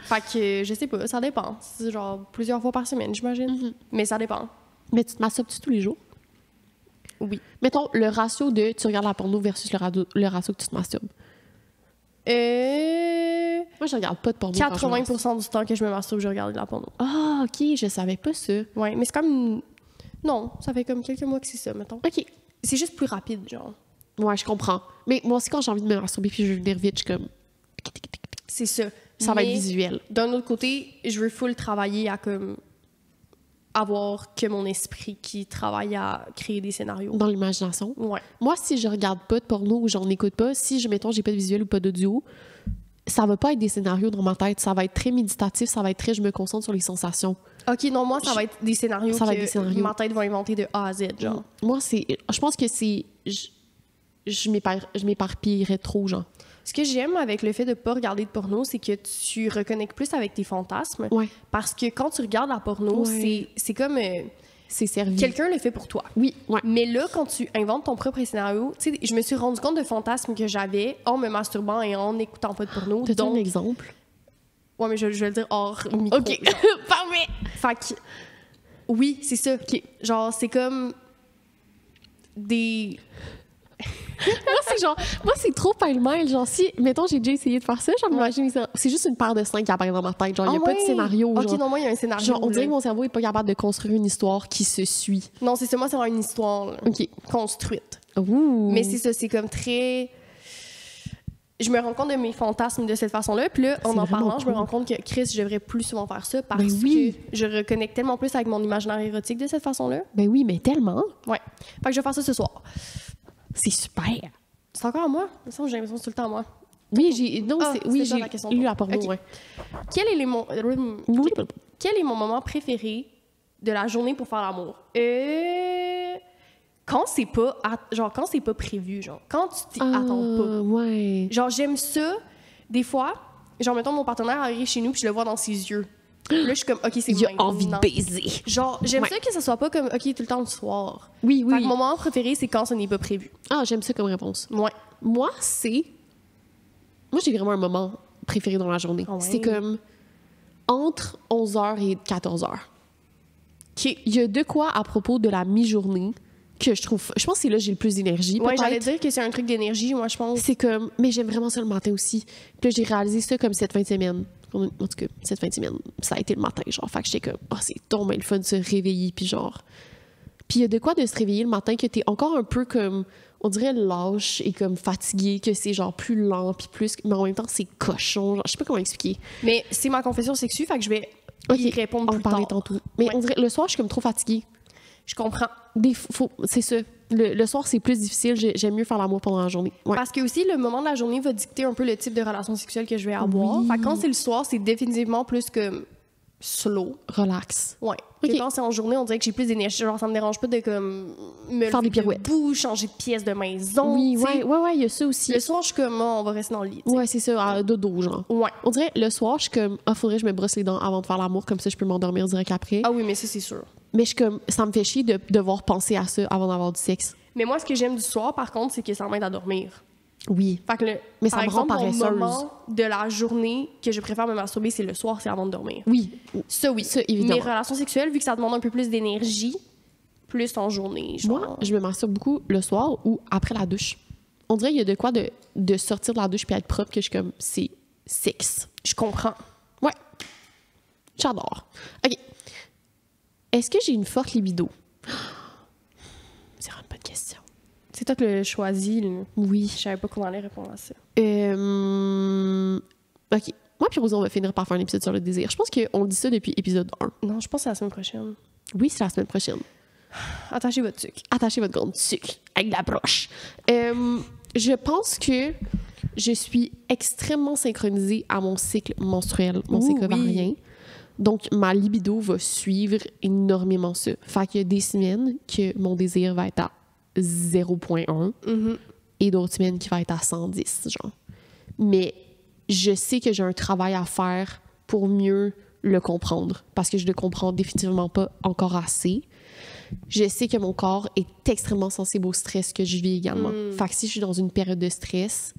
Fait que, je sais pas, ça dépend. C'est genre plusieurs fois par semaine, j'imagine. Mm-hmm. Mais ça dépend. Mais tu te masturbes-tu tous les jours? Oui. Mettons, le ratio de tu regardes la porno versus le ratio que tu te masturbes. Moi, je regarde pas de porno. 80% du temps que je me masturbe, je regarde de la porno. Ah, OK, je savais pas ça. Ouais, mais c'est comme... Non, ça fait comme quelques mois que c'est ça, mettons. OK. C'est juste plus rapide, genre. Ouais, je comprends. Mais moi aussi, quand j'ai envie de me masturber puis je veux venir vite, je suis comme... C'est ça. Ça va être visuel. D'un autre côté, je veux full travailler à comme... avoir que mon esprit qui travaille à créer des scénarios. Dans l'imagination. Ouais. Moi, si je regarde pas de porno ou j'en écoute pas, si, mettons, j'ai pas de visuel ou pas d'audio, ça va pas être des scénarios dans ma tête. Ça va être très méditatif, ça va être très... Je me concentre sur les sensations. OK, non, moi, ça va être des scénarios ça va que être des scénarios. ma tête va inventer de A à Z, genre. Moi, c'est... Je pense que c'est... Je m'éparpillerais trop, genre. Ce que j'aime avec le fait de pas regarder de porno, c'est que tu reconnectes plus avec tes fantasmes. Ouais. Parce que quand tu regardes la porno, Ouais. c'est comme... C'est servi. quelqu'un le fait pour toi. Oui, ouais. Mais là, quand tu inventes ton propre scénario, tu sais, je me suis rendu compte de fantasmes que j'avais en me masturbant et en n'écoutant pas de porno. T'as-tu Donc, un exemple? ouais, mais je vais le dire hors micro. OK. genre. Parfait! Fait que, oui, c'est ça. Genre, c'est comme des... Moi, c'est trop pêle-mêle. Genre, si, mettons, j'ai déjà essayé de faire ça, genre, m'imagine, c'est juste une paire de 5 qui apparaît dans ma tête. Genre, il n'y a pas de scénario. OK, genre. non, moi, il y a un scénario. Genre, on dirait là. que mon cerveau n'est pas capable de construire une histoire qui se suit. Non, c'est ça. Moi, c'est vraiment une histoire là, OK. construite. Ouh. Mais c'est ça, c'est comme très... Je me rends compte de mes fantasmes de cette façon-là. Puis là, en C'est parlant, vraiment je me cool. rends compte que Chris, je devrais plus souvent faire ça parce Ben oui. que je reconnecte tellement plus avec mon imaginaire érotique de cette façon-là. Ben oui, mais tellement. Ouais. Fait que je vais faire ça ce soir. C'est super. C'est encore à moi? Il me semble que j'ai l'impression que c'est tout le temps à moi. Oui, c'était ça la question. lu la porno, OK. ouais. Quel est mon moment préféré de la journée pour faire l'amour? quand c'est pas, quand c'est pas prévu, genre, quand tu t'y attends pas. Ouais. Genre, j'aime ça, des fois, genre, mettons, mon partenaire arrive chez nous puis je le vois dans ses yeux. Là, je suis comme, OK, c'est Il a maintenant. envie de baiser. Genre, j'aime Ouais. ça que ça soit pas comme, OK, tout le temps le soir. Oui, Fait oui. que mon moment préféré, c'est quand ça n'est pas prévu. Ah, j'aime ça comme réponse. Ouais. Moi, j'ai vraiment un moment préféré dans la journée. Ah ouais. C'est comme entre 11h et 14h. OK. Il y a de quoi à propos de la mi-journée que je pense que c'est là que j'ai le plus d'énergie. Ouais, peut-être. j'allais dire que c'est un truc d'énergie, moi, je pense. C'est comme, mais j'aime vraiment ça le matin aussi. Puis là, j'ai réalisé ça comme cette fin de semaine. En tout cas, cette fin de semaine, ça a été le matin, genre. Fait que j'étais comme, c'est tombé le fun de se réveiller, puis genre. Puis il y a de quoi de se réveiller le matin que t'es encore un peu comme, on dirait lâche et comme fatigué, que c'est genre plus lent, puis plus. Mais en même temps, c'est cochon. Genre, je sais pas comment expliquer. Mais c'est ma confession sexuelle, fait que je vais y Ok, répondre on plus va parler tard. tantôt. Mais Ouais. on dirait, le soir, je suis comme trop fatiguée. Je comprends. C'est ça. Le soir, c'est plus difficile. J'aime mieux faire l'amour pendant la journée. Ouais. Parce que aussi, le moment de la journée va dicter un peu le type de relation sexuelle que je vais avoir. Oui. Fait que quand c'est le soir, c'est définitivement plus comme slow. Relax. Ouais. Ok. Que quand c'est en journée, on dirait que j'ai plus d'énergie. Genre, ça me dérange pas de comme me Faire des lever pirouettes. debout, changer de pièce de maison. Oui, tu sais. ouais, il y a ça aussi. Le soir, je suis comme, on va rester dans le lit. tu sais. Ouais, c'est ça, à dodo, genre. Ouais. On dirait, le soir, je suis comme, faudrait que je me brosse les dents avant de faire l'amour, comme ça, je peux m'endormir direct après. Ah oui, mais ça, c'est sûr. Mais je suis comme, ça me fait chier de devoir penser à ça avant d'avoir du sexe. Mais moi, ce que j'aime du soir, par contre, c'est que ça m'aide à dormir. Oui. Fait que Mais ça par me rend exemple, paresseuse. mon moment de la journée que je préfère me masturber, c'est le soir, c'est avant de dormir. Oui. Ça, oui. Ça, évidemment. Mes relations sexuelles, vu que ça demande un peu plus d'énergie, plus en journée. Genre. Moi, je me masturbe beaucoup le soir ou après la douche. On dirait qu'il y a de quoi de sortir de la douche puis être propre que je suis comme, c'est sexe. Je comprends. Ouais. J'adore. OK. Est-ce que j'ai une forte libido? C'est vraiment une bonne question. C'est toi qui l'as choisi, là. Oui. Je savais pas comment aller répondre à ça. OK. Moi puis Rosie, on va finir par faire un épisode sur le désir. Je pense qu'on dit ça depuis épisode 1. Non, je pense que c'est la semaine prochaine. Oui, c'est la semaine prochaine. Attachez votre sucre. Attachez votre grande sucre avec la broche. Je pense que je suis extrêmement synchronisée à mon cycle menstruel, mon cycle ovarien. oui. Donc, ma libido va suivre énormément ça. Fait qu'il y a des semaines que mon désir va être à 0.1 et d'autres semaines qui va être à 110, genre. Mais je sais que j'ai un travail à faire pour mieux le comprendre parce que je le comprends définitivement pas encore assez. Je sais que mon corps est extrêmement sensible au stress que je vis également. Fait que si je suis dans une période de stress,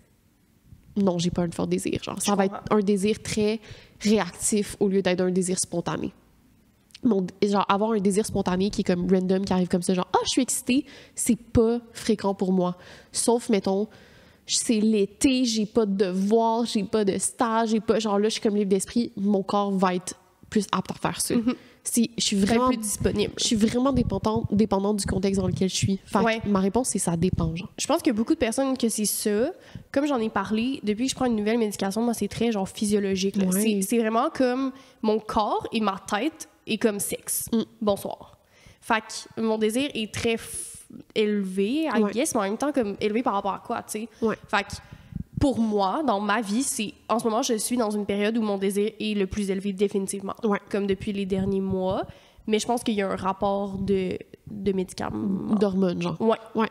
non, j'ai pas un fort désir. Genre, ça va être un désir très réactif au lieu d'être un désir spontané. Genre, avoir un désir spontané qui est comme random, qui arrive comme ça, genre, je suis excitée, c'est pas fréquent pour moi. Sauf, mettons, c'est l'été, j'ai pas de devoir, j'ai pas de stage, j'ai pas. Genre là, je suis comme libre d'esprit, mon corps va être plus apte à faire ça. Je suis vraiment plus disponible. Je suis vraiment dépendante du contexte dans lequel je suis. Fait que Ouais. ma réponse, c'est ça dépend, genre. Je pense qu'il y a beaucoup de personnes que c'est ça. Comme j'en ai parlé, depuis que je prends une nouvelle médication, moi, c'est très genre physiologique. Là. Ouais. C'est vraiment comme mon corps et ma tête est comme sexe. Bonsoir. Fait que mon désir est très élevé, I Ouais. guess, mais en même temps comme élevé par rapport à quoi, tu sais. Ouais. Fait que pour moi, dans ma vie, en ce moment, je suis dans une période où mon désir est le plus élevé définitivement. Ouais. Comme depuis les derniers mois. Mais je pense qu'il y a un rapport de médicaments. D'hormones, genre. Ouais. Ouais.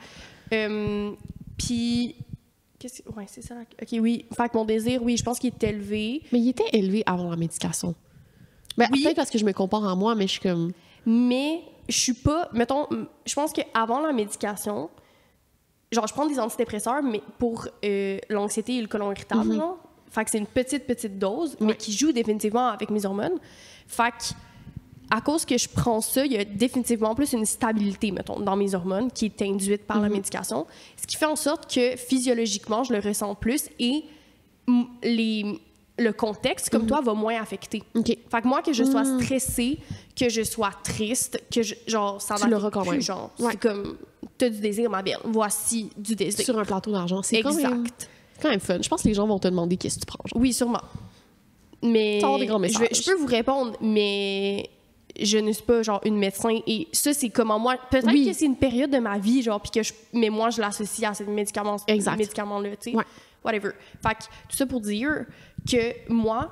Puis, ouais, c'est ça. OK, oui. Fait que mon désir, oui, je pense qu'il est élevé. Mais il était élevé avant la médication. Ben, Oui. peut-être parce que je me compare à moi, mais je suis comme... Mais je suis pas... Mettons, je pense qu'avant la médication, genre, je prends des antidépresseurs, mais pour l'anxiété et le côlon irritable, genre. Fait que c'est une petite dose, mais qui joue définitivement avec mes hormones. Fait que, à cause que je prends ça, il y a définitivement plus une stabilité, mettons, dans mes hormones qui est induite par la médication. Ce qui fait en sorte que physiologiquement, je le ressens plus et le contexte, comme toi, va moins affecter. OK. Fait que moi, que je sois stressée, que je sois triste, genre, ça Tu va l'auras quand plus, même. genre. Ouais. C'est comme, t'as du désir, ma belle. Voici du désir. Sur un plateau d'argent. C'est Exact. quand même fun. Je pense que les gens vont te demander qu'est-ce que tu prends, genre. Oui, sûrement. Mais Ça va avoir des grands messages. je peux vous répondre, mais je ne suis pas genre une médecin et ça c'est comment moi peut-être Oui. que c'est une période de ma vie genre puis que mais moi je l'associe à ce médicament Exact. là, tu sais. Ouais. Whatever. Fait que tout ça pour dire que moi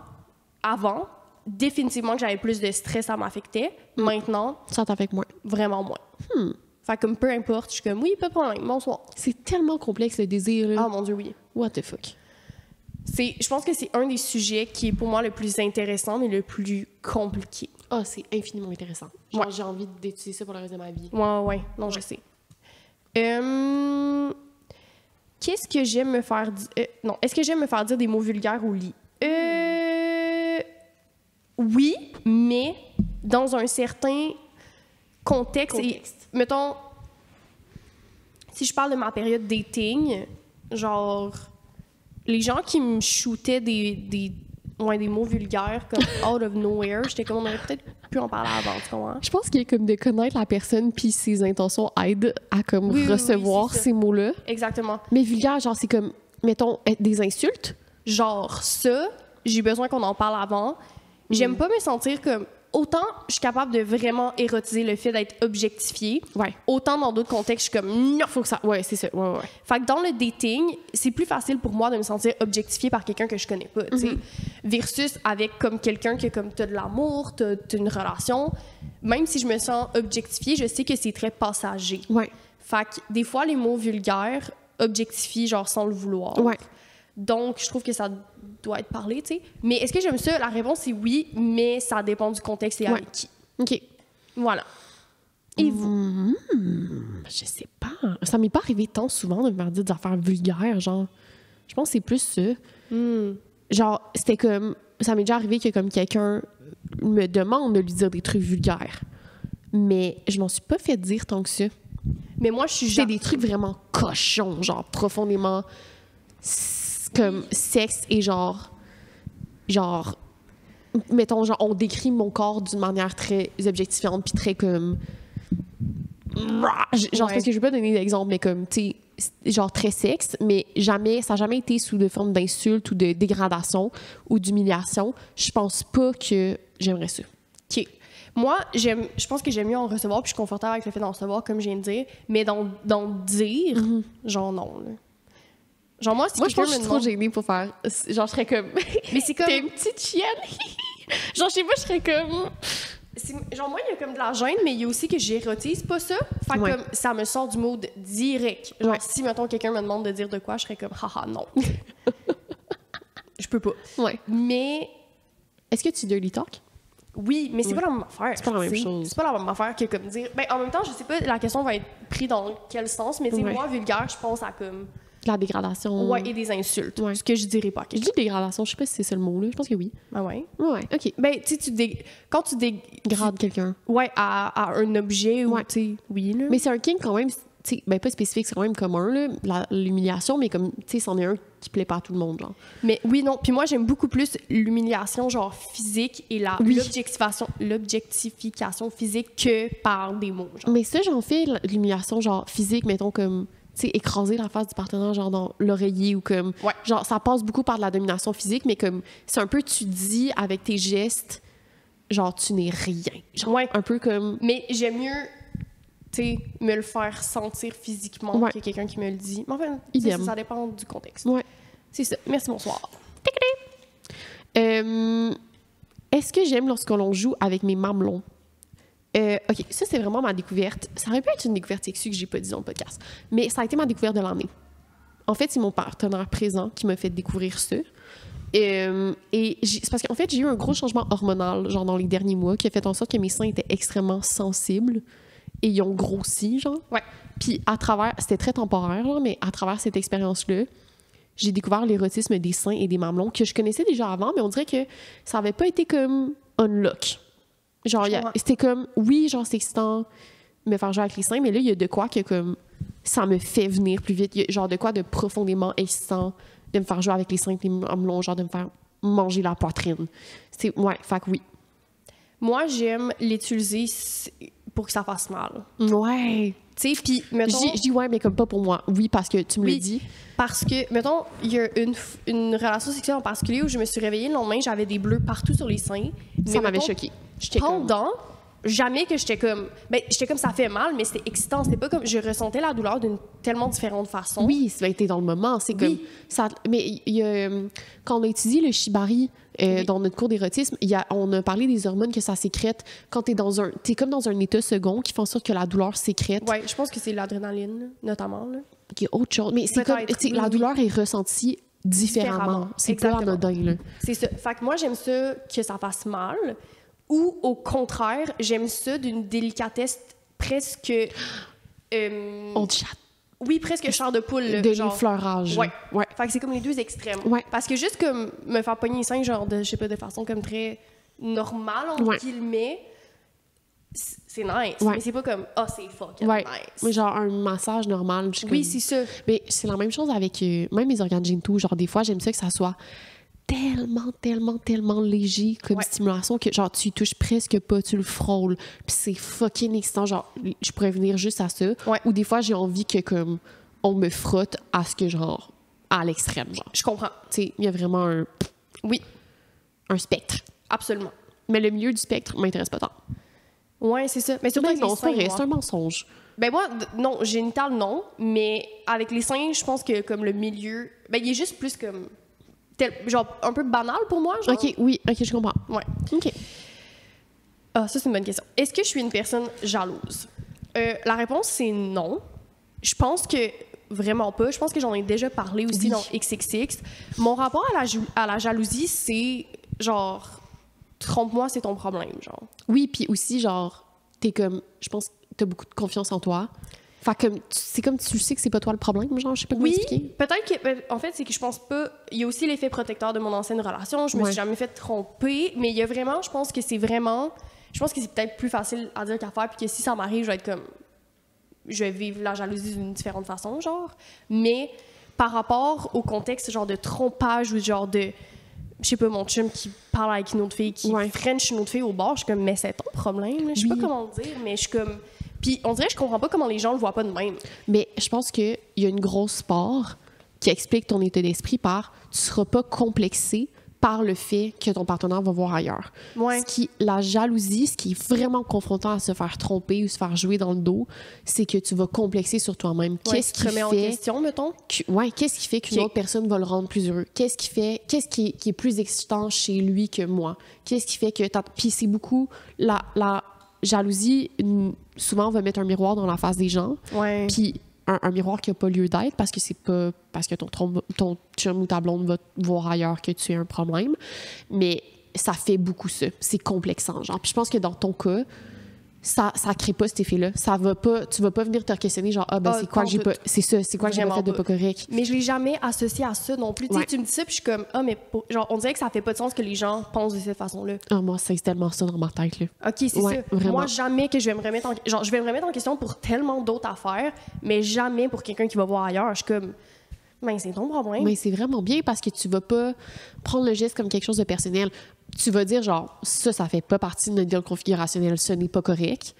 avant définitivement que j'avais plus de stress, ça m'affectait. Maintenant, Ça t'affecte moins. vraiment moins. Fait comme peu importe, je suis comme oui, pas de problème, bonsoir. C'est tellement complexe le désir, là. Ah mon Dieu, oui. What the fuck? Je pense que c'est un des sujets qui est pour moi le plus intéressant, mais le plus compliqué. Ah, c'est infiniment intéressant. Genre, j'ai envie d'étudier ça pour le reste de ma vie. Ouais. Non, je sais. Qu'est-ce que j'aime me faire dire... non, est-ce que j'aime me faire dire des mots vulgaires au lit? Oui, mais dans un certain contexte. Et, mettons, si je parle de ma période dating, genre, les gens qui me shootaient des mots vulgaires comme out of nowhere, j'étais comme, on aurait peut-être pu en parler avant, tu comprends? Je pense qu'il y a comme de connaître la personne puis ses intentions aident à comme recevoir ces mots-là. Exactement. Mais vulgaire, genre, c'est comme, mettons, des insultes. Genre ça, j'ai besoin qu'on en parle avant. J'aime pas me sentir comme... Autant je suis capable de vraiment érotiser le fait d'être objectifiée, autant dans d'autres contextes, je suis comme non, faut que ça. Ouais, c'est ça. Ouais. Fait que dans le dating, c'est plus facile pour moi de me sentir objectifiée par quelqu'un que je connais pas, tu sais. Versus avec comme quelqu'un que comme t'as de l'amour, t'as une relation. Même si je me sens objectifiée, je sais que c'est très passager. Ouais. Fait que des fois, les mots vulgaires objectifient genre sans le vouloir. Ouais. Donc, je trouve que ça doit être parlé, tu sais. Mais est-ce que j'aime ça? La réponse est oui, mais ça dépend du contexte et avec qui. OK. Voilà. Et vous? Je sais pas. Ça m'est pas arrivé tant souvent de me faire dire des affaires vulgaires, genre. Je pense que c'est plus ça. Genre, c'était comme... Ça m'est déjà arrivé que comme quelqu'un me demande de lui dire des trucs vulgaires. Mais je m'en suis pas fait dire tant que ça. Mais moi, je suis... C'est des trucs vraiment cochons, genre profondément... comme sexe et genre mettons genre on décrit mon corps d'une manière très objectifiante puis très comme genre parce que je vais pas donner d'exemple mais comme tu sais genre très sexe mais jamais ça a jamais été sous de forme d'insulte ou de dégradation ou d'humiliation. Je pense pas que j'aimerais ça. OK. Moi, je pense que j'aime mieux en recevoir puis je suis confortable avec le fait d'en recevoir comme je viens de dire, mais d'en dire genre non là. Genre moi, je pense que je suis trop gênée pour faire... Genre, je serais comme... Mais c'est comme... T'es une petite chienne! Genre, je sais pas, je serais comme... Genre, moi, il y a comme de la gêne, mais il y a aussi que j'érotise pas ça. Fait que comme, ça me sort du mode direct. Genre, si, mettons, quelqu'un me demande de dire de quoi, je serais comme, haha, non. Je peux pas. Ouais. Mais... Est-ce que tu dirty talk? Oui, mais c'est pas la même affaire. C'est pas la même chose. C'est pas la même affaire que comme dire... Ben, en même temps, je sais pas, la question va être prise dans quel sens, mais tu sais, moi, vulgaire, je pense à comme... La dégradation. Ouais, et des insultes. Ce que je dirais pas. Je dis dégradation, je sais pas si c'est ça le mot, là. Je pense que oui. Ah ouais? Ouais, OK. Ben, tu sais, quand tu dégrades quelqu'un. Ouais, à un objet ou, tu sais, oui, là. Mais c'est un kink quand même, tu sais, ben pas spécifique, c'est quand même commun, là, l'humiliation, mais comme, tu sais, c'en est un qui plaît pas à tout le monde, genre. Mais oui, non. Puis moi, j'aime beaucoup plus l'humiliation, genre, physique et l'objectification physique que par des mots, genre. Mais ça, j'en fais l'humiliation, genre, physique, mettons, comme... tu sais, écraser la face du partenaire, genre dans l'oreiller ou comme... Genre, ça passe beaucoup par de la domination physique, mais comme, c'est un peu, tu dis avec tes gestes, genre, tu n'es rien. Genre, un peu comme... Mais j'aime mieux, tu sais, me le faire sentir physiquement que quelqu'un qui me le dit. Mais enfin, ça dépend du contexte. Ouais. C'est ça. Merci, bonsoir. Est-ce que j'aime lorsque l'on joue avec mes mamelons? OK, ça, c'est vraiment ma découverte. Ça aurait pu être une découverte sexuelle que j'ai pas dit dans le podcast, mais ça a été ma découverte de l'année. En fait, c'est mon partenaire présent qui m'a fait découvrir ça. Et c'est parce qu'en fait, j'ai eu un gros changement hormonal, genre dans les derniers mois, qui a fait en sorte que mes seins étaient extrêmement sensibles et ils ont grossi, genre. Ouais. Puis à travers, c'était très temporaire, genre, mais à travers cette expérience-là, j'ai découvert l'érotisme des seins et des mamelons que je connaissais déjà avant, mais on dirait que ça avait pas été comme unlock. Genre, c'était comme, oui, genre, c'est excitant me faire jouer avec les seins, mais là, il y a de quoi que, comme, ça me fait venir plus vite. Il y a genre de quoi de profondément excitant de me faire jouer avec les seins et les mamelons, genre de me faire manger la poitrine. C'est, fait que oui. Moi, j'aime l'utiliser pour que ça fasse mal. Ouais. Tu sais, puis, mettons... Je dis ouais, mais comme pas pour moi. Oui, parce que tu me le dis. Parce que, mettons, il y a une relation sexuelle en particulier où je me suis réveillée le lendemain, j'avais des bleus partout sur les seins. Ça m'avait choquée. Pendant, jamais que j'étais comme... Ben, j'étais comme, ça fait mal, mais c'était excitant. C'était pas comme... Je ressentais la douleur d'une tellement différente façon. Oui, ça a été dans le moment. C'est comme... Ça, mais il y a... Quand on a étudié le shibari dans notre cours d'érotisme, on a parlé des hormones que ça sécrète quand t'es comme dans un état second qui fait en sorte que la douleur sécrète. Oui, je pense que c'est l'adrénaline, notamment, là. Il y a autre chose. Mais c'est comme... La douleur est ressentie différemment. C'est pas anodin, là. C'est ça. Fait que moi, j'aime ça que ça fasse mal, ou au contraire, j'aime ça d'une délicatesse presque... On te chatte. Oui, presque chair de poule. Là, de l'effleurage. Ouais. Fait que c'est comme les deux extrêmes. Ouais. Parce que juste comme me faire pogner les seins, genre, je sais pas, de façon comme très normale, entre guillemets, c'est nice. Mais c'est pas comme, c'est fucking nice. Mais genre un massage normal. Oui, c'est ça. Mais c'est la même chose avec même mes organes génitaux. Genre, des fois, j'aime ça que ça soit tellement léger comme stimulation que genre tu y touches presque pas, tu le frôles, puis c'est fucking excitant, genre je pourrais venir juste à ça. Ou des fois j'ai envie que comme on me frotte à ce que genre à l'extrême, genre. Je comprends. Tu sais, il y a vraiment un spectre. Absolument. Mais le milieu du spectre m'intéresse pas tant. Ouais, c'est ça. Mais surtout avec les seins, c'est un mensonge. Ben moi, non, génital, non, mais avec les seins, je pense que comme le milieu, ben il est juste plus comme genre un peu banal pour moi, genre. OK, oui, OK, je comprends. Ouais. OK. Ah, ça, c'est une bonne question. Est-ce que je suis une personne jalouse? La réponse, c'est non. Je pense que vraiment pas. Je pense que j'en ai déjà parlé aussi dans XXX. Mon rapport à la jalousie, c'est genre, trompe-moi, c'est ton problème, genre. Oui, puis aussi, genre, t'es comme, je pense que t'as beaucoup de confiance en toi. Fait que c'est comme tu sais que c'est pas toi le problème, genre, je sais pas comment expliquer. Peut-être que, en fait, c'est que je pense pas. Il y a aussi l'effet protecteur de mon ancienne relation. Je me suis jamais fait tromper, mais il y a vraiment, je pense que c'est peut-être plus facile à dire qu'à faire, puis que si ça m'arrive, je vais être comme. Je vais vivre la jalousie d'une différente façon, genre. Mais par rapport au contexte, genre de trompage ou genre de. Je sais pas, mon chum qui parle avec une autre fille, qui french une autre fille au bar, je suis comme, mais c'est ton problème. Je sais pas comment le dire, mais je suis comme. Puis on dirait que je comprends pas comment les gens le voient pas de même. Mais je pense qu'il y a une grosse part qui explique ton état d'esprit par tu seras pas complexé par le fait que ton partenaire va voir ailleurs. Ouais. La jalousie, ce qui est vraiment confrontant à se faire tromper ou se faire jouer dans le dos, c'est que tu vas complexer sur toi-même. Qu'est-ce qui fait en question, mettons? Qu'est-ce qui fait qu'une autre personne va le rendre plus heureux? Qu'est-ce qui est plus excitant chez lui que moi? Qu'est-ce qui fait que... Puis c'est beaucoup... La jalousie, souvent, on va mettre un miroir dans la face des gens. Ouais. Puis un miroir qui n'a pas lieu d'être parce que c'est pas parce que ton chum ou ta blonde va te voir ailleurs que tu as un problème. Mais ça fait beaucoup ça. C'est complexant, genre. Puis je pense que dans ton cas, ça crée pas cet effet-là. Tu vas pas venir te questionner genre c'est quoi que j'ai pas... C'est ça, c'est quoi que j'ai pas fait de pas correct. Mais je l'ai jamais associé à ça non plus. Tu me dis ça, puis je suis comme mais genre on dirait que ça fait pas de sens que les gens pensent de cette façon-là. Moi, c'est tellement ça dans ma tête, là. OK, c'est ça. Vraiment. Moi, jamais que je vais me remettre en... Genre, je vais me remettre en question pour tellement d'autres affaires, mais jamais pour quelqu'un qui va voir ailleurs. Je suis comme... Ben, c'est ton problème. Mais c'est vraiment bien parce que tu vas pas prendre le geste comme quelque chose de personnel. Tu vas dire, genre, ça fait pas partie de notre deal configurationnel, ce n'est pas correct.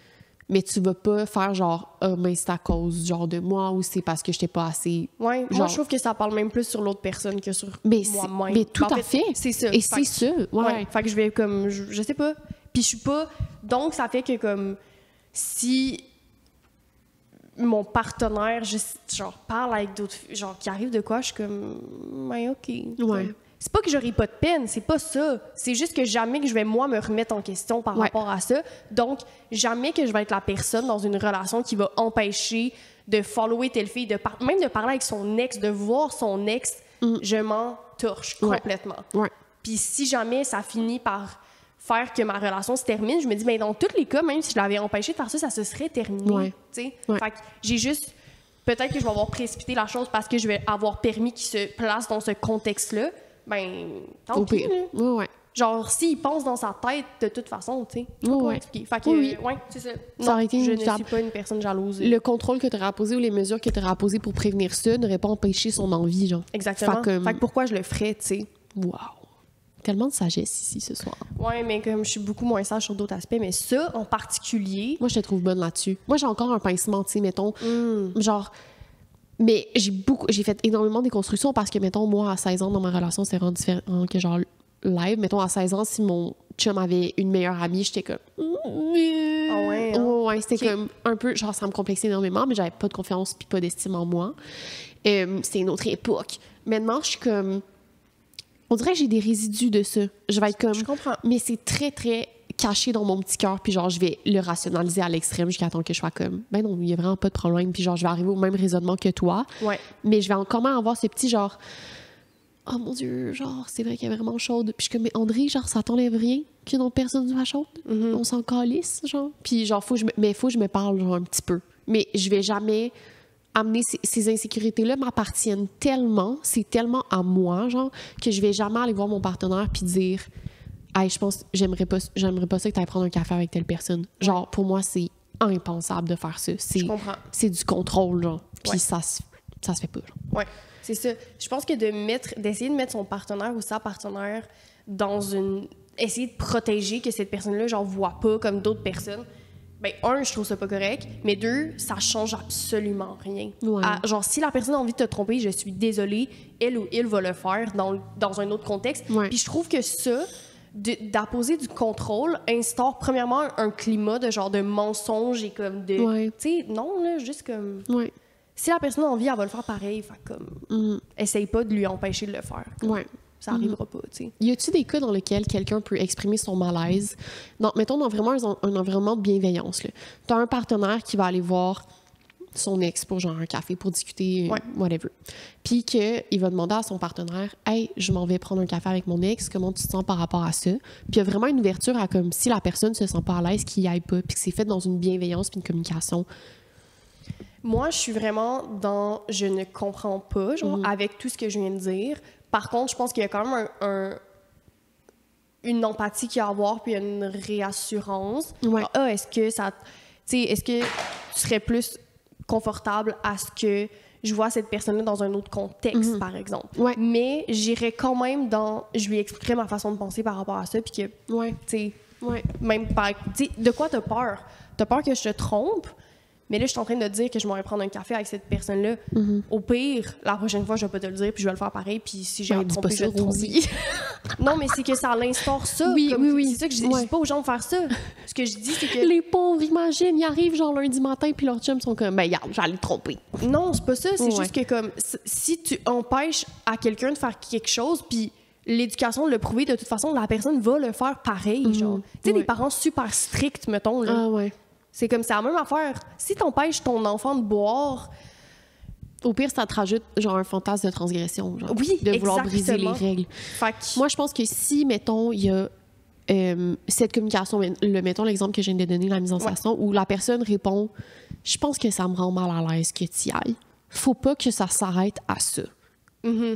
Mais tu vas pas faire genre, mais c'est à cause genre de moi ou c'est parce que je t'ai pas assez. Ouais, moi, je trouve que ça parle même plus sur l'autre personne que sur moi-même. Mais tout à fait. C'est ça. Et c'est ça. Ouais. Fait que je vais comme, je sais pas. Puis je suis pas. Donc, ça fait que comme, si mon partenaire, genre, parle avec d'autres filles, genre, qui arrive de quoi, je suis comme, OK. Ouais. C'est pas que j'aurai pas de peine, c'est pas ça. C'est juste que jamais que je vais, moi, me remettre en question par rapport à ça. Donc, jamais que je vais être la personne dans une relation qui va empêcher de follower telle fille, même de parler avec son ex, de voir son ex, je m'en torche complètement. Ouais. Puis si jamais ça finit par faire que ma relation se termine, je me dis, mais dans tous les cas, même si je l'avais empêché de faire ça, ça se serait terminé. Fait que j'ai juste... Peut-être que je vais avoir précipité la chose parce que je vais avoir permis qu'il se place dans ce contexte-là. Ben, tant pis. Ouais. Genre, s'il pense dans sa tête, de toute façon, tu sais. Ouais. Fait que, c'est ça. Non, je ne suis pas une personne jalouse. Le contrôle que tu auras posé ou les mesures que tu auras posées pour prévenir ça n'auraient pas empêché son envie, genre. Exactement. Fait que pourquoi je le ferais, tu sais. Wow. Tellement de sagesse ici ce soir. Ouais, mais comme je suis beaucoup moins sage sur d'autres aspects, mais ça, en particulier... Moi, je te trouve bonne là-dessus. Moi, j'ai encore un pincement, tu sais, mettons, genre... Mais j'ai fait énormément de déconstruction parce que, mettons, moi, à 16 ans, dans ma relation, c'est vraiment différent que, genre, live. Mettons, à 16 ans, si mon chum avait une meilleure amie, j'étais comme... Ah ouais, hein? Ouais, c'était comme un peu... Genre, ça me complexait énormément, mais j'avais pas de confiance puis pas d'estime en moi. C'était une autre époque. Maintenant, je suis comme... On dirait que j'ai des résidus de ça. Je vais être comme... Je comprends. Mais c'est très, très caché dans mon petit cœur, puis genre, je vais le rationaliser à l'extrême jusqu'à temps que je sois comme... Ben non, il y a vraiment pas de problème, puis genre, je vais arriver au même raisonnement que toi. Ouais. Mais je vais quand même avoir ce petit genre... Oh mon Dieu, genre, c'est vrai qu'elle est vraiment chaude. Puis je suis comme, mais André, genre, ça t'enlève rien qu'une autre personne soit chaude? On s'en calisse, genre. Puis genre, faut que je me parle, genre, un petit peu. Mais je vais jamais amener ces insécurités-là m'appartiennent tellement, c'est tellement à moi, genre, que je vais jamais aller voir mon partenaire puis dire, hey, je pense, j'aimerais pas ça que t'ailles prendre un café avec telle personne. Genre, pour moi, c'est impensable de faire ça. Je comprends. C'est du contrôle, genre. Puis ça se fait pas, genre. Ouais. C'est ça. Je pense que d'essayer de mettre son partenaire ou sa partenaire dans une... Essayer de protéger que cette personne-là, genre, voit pas comme d'autres personnes, ben, un, je trouve ça pas correct, mais deux, ça change absolument rien. Ouais. Genre, si la personne a envie de te tromper, je suis désolée, elle ou il va le faire dans un autre contexte. Ouais. Puis je trouve que ça, d'apposer du contrôle, instaure premièrement un climat de genre de mensonge et comme de... Ouais. Tu sais, non, là, juste comme... Ouais. Si la personne a envie, elle va le faire pareil. Fait comme, essaye pas de lui empêcher de le faire. Ouais. Ça arrivera pas, tu sais. Y a-tu des cas dans lesquels quelqu'un peut exprimer son malaise? Non, mettons dans vraiment un environnement de bienveillance. Tu as un partenaire qui va aller voir son ex pour genre un café, pour discuter, whatever. Puis qu'il va demander à son partenaire, « Hey, je m'en vais prendre un café avec mon ex, comment tu te sens par rapport à ça? » Puis il y a vraiment une ouverture à comme si la personne se sent pas à l'aise, qu'il y aille pas, puis que c'est fait dans une bienveillance puis une communication. Moi, je suis vraiment dans « je ne comprends pas », genre, avec tout ce que je viens de dire. Par contre, je pense qu'il y a quand même une empathie qu'il y a à avoir, puis une réassurance. Ouais. Genre, est-ce que ça... Tu sais, est-ce que tu serais plus confortable à ce que je vois cette personne-là dans un autre contexte, par exemple? Ouais. Mais j'irais quand même dans... Je lui expliquerais ma façon de penser par rapport à ça, puis que, Ouais. tu sais, Ouais. même par... Tu sais, de quoi t'as peur? T'as peur que je te trompe? Mais là, je suis en train de te dire que je m'en vais prendre un café avec cette personne-là. Au pire, la prochaine fois, je vais pas te le dire, puis je vais le faire pareil, puis si j'ai à me tromper, je vais te tromper. Non, mais c'est que ça l'instaure ça. Oui, comme, oui. C'est ça que je dis pas aux gens de faire ça. Ce que je dis, c'est que... Les pauvres, imagine, ils arrivent genre lundi matin, puis leurs chums sont comme, ben, regarde, j'allais te tromper. Non, c'est pas ça. C'est Ouais. juste que, comme, si tu empêches à quelqu'un de faire quelque chose, puis l'éducation de le prouver, de toute façon, la personne va le faire pareil, genre. Tu sais, Ouais. des parents super stricts, mettons, là. Ah ouais. C'est comme, c'est la même affaire. Si t'empêches ton enfant de boire... Au pire, ça te rajoute genre un fantasme de transgression, genre. Oui, de vouloir briser les exactement. règles. Fait que... Moi, je pense que si, mettons, il y a cette communication, mettons l'exemple que je viens de donner, la mise en situation, où la personne répond « Je pense que ça me rend mal à l'aise que tu y ailles », faut pas que ça s'arrête à ça.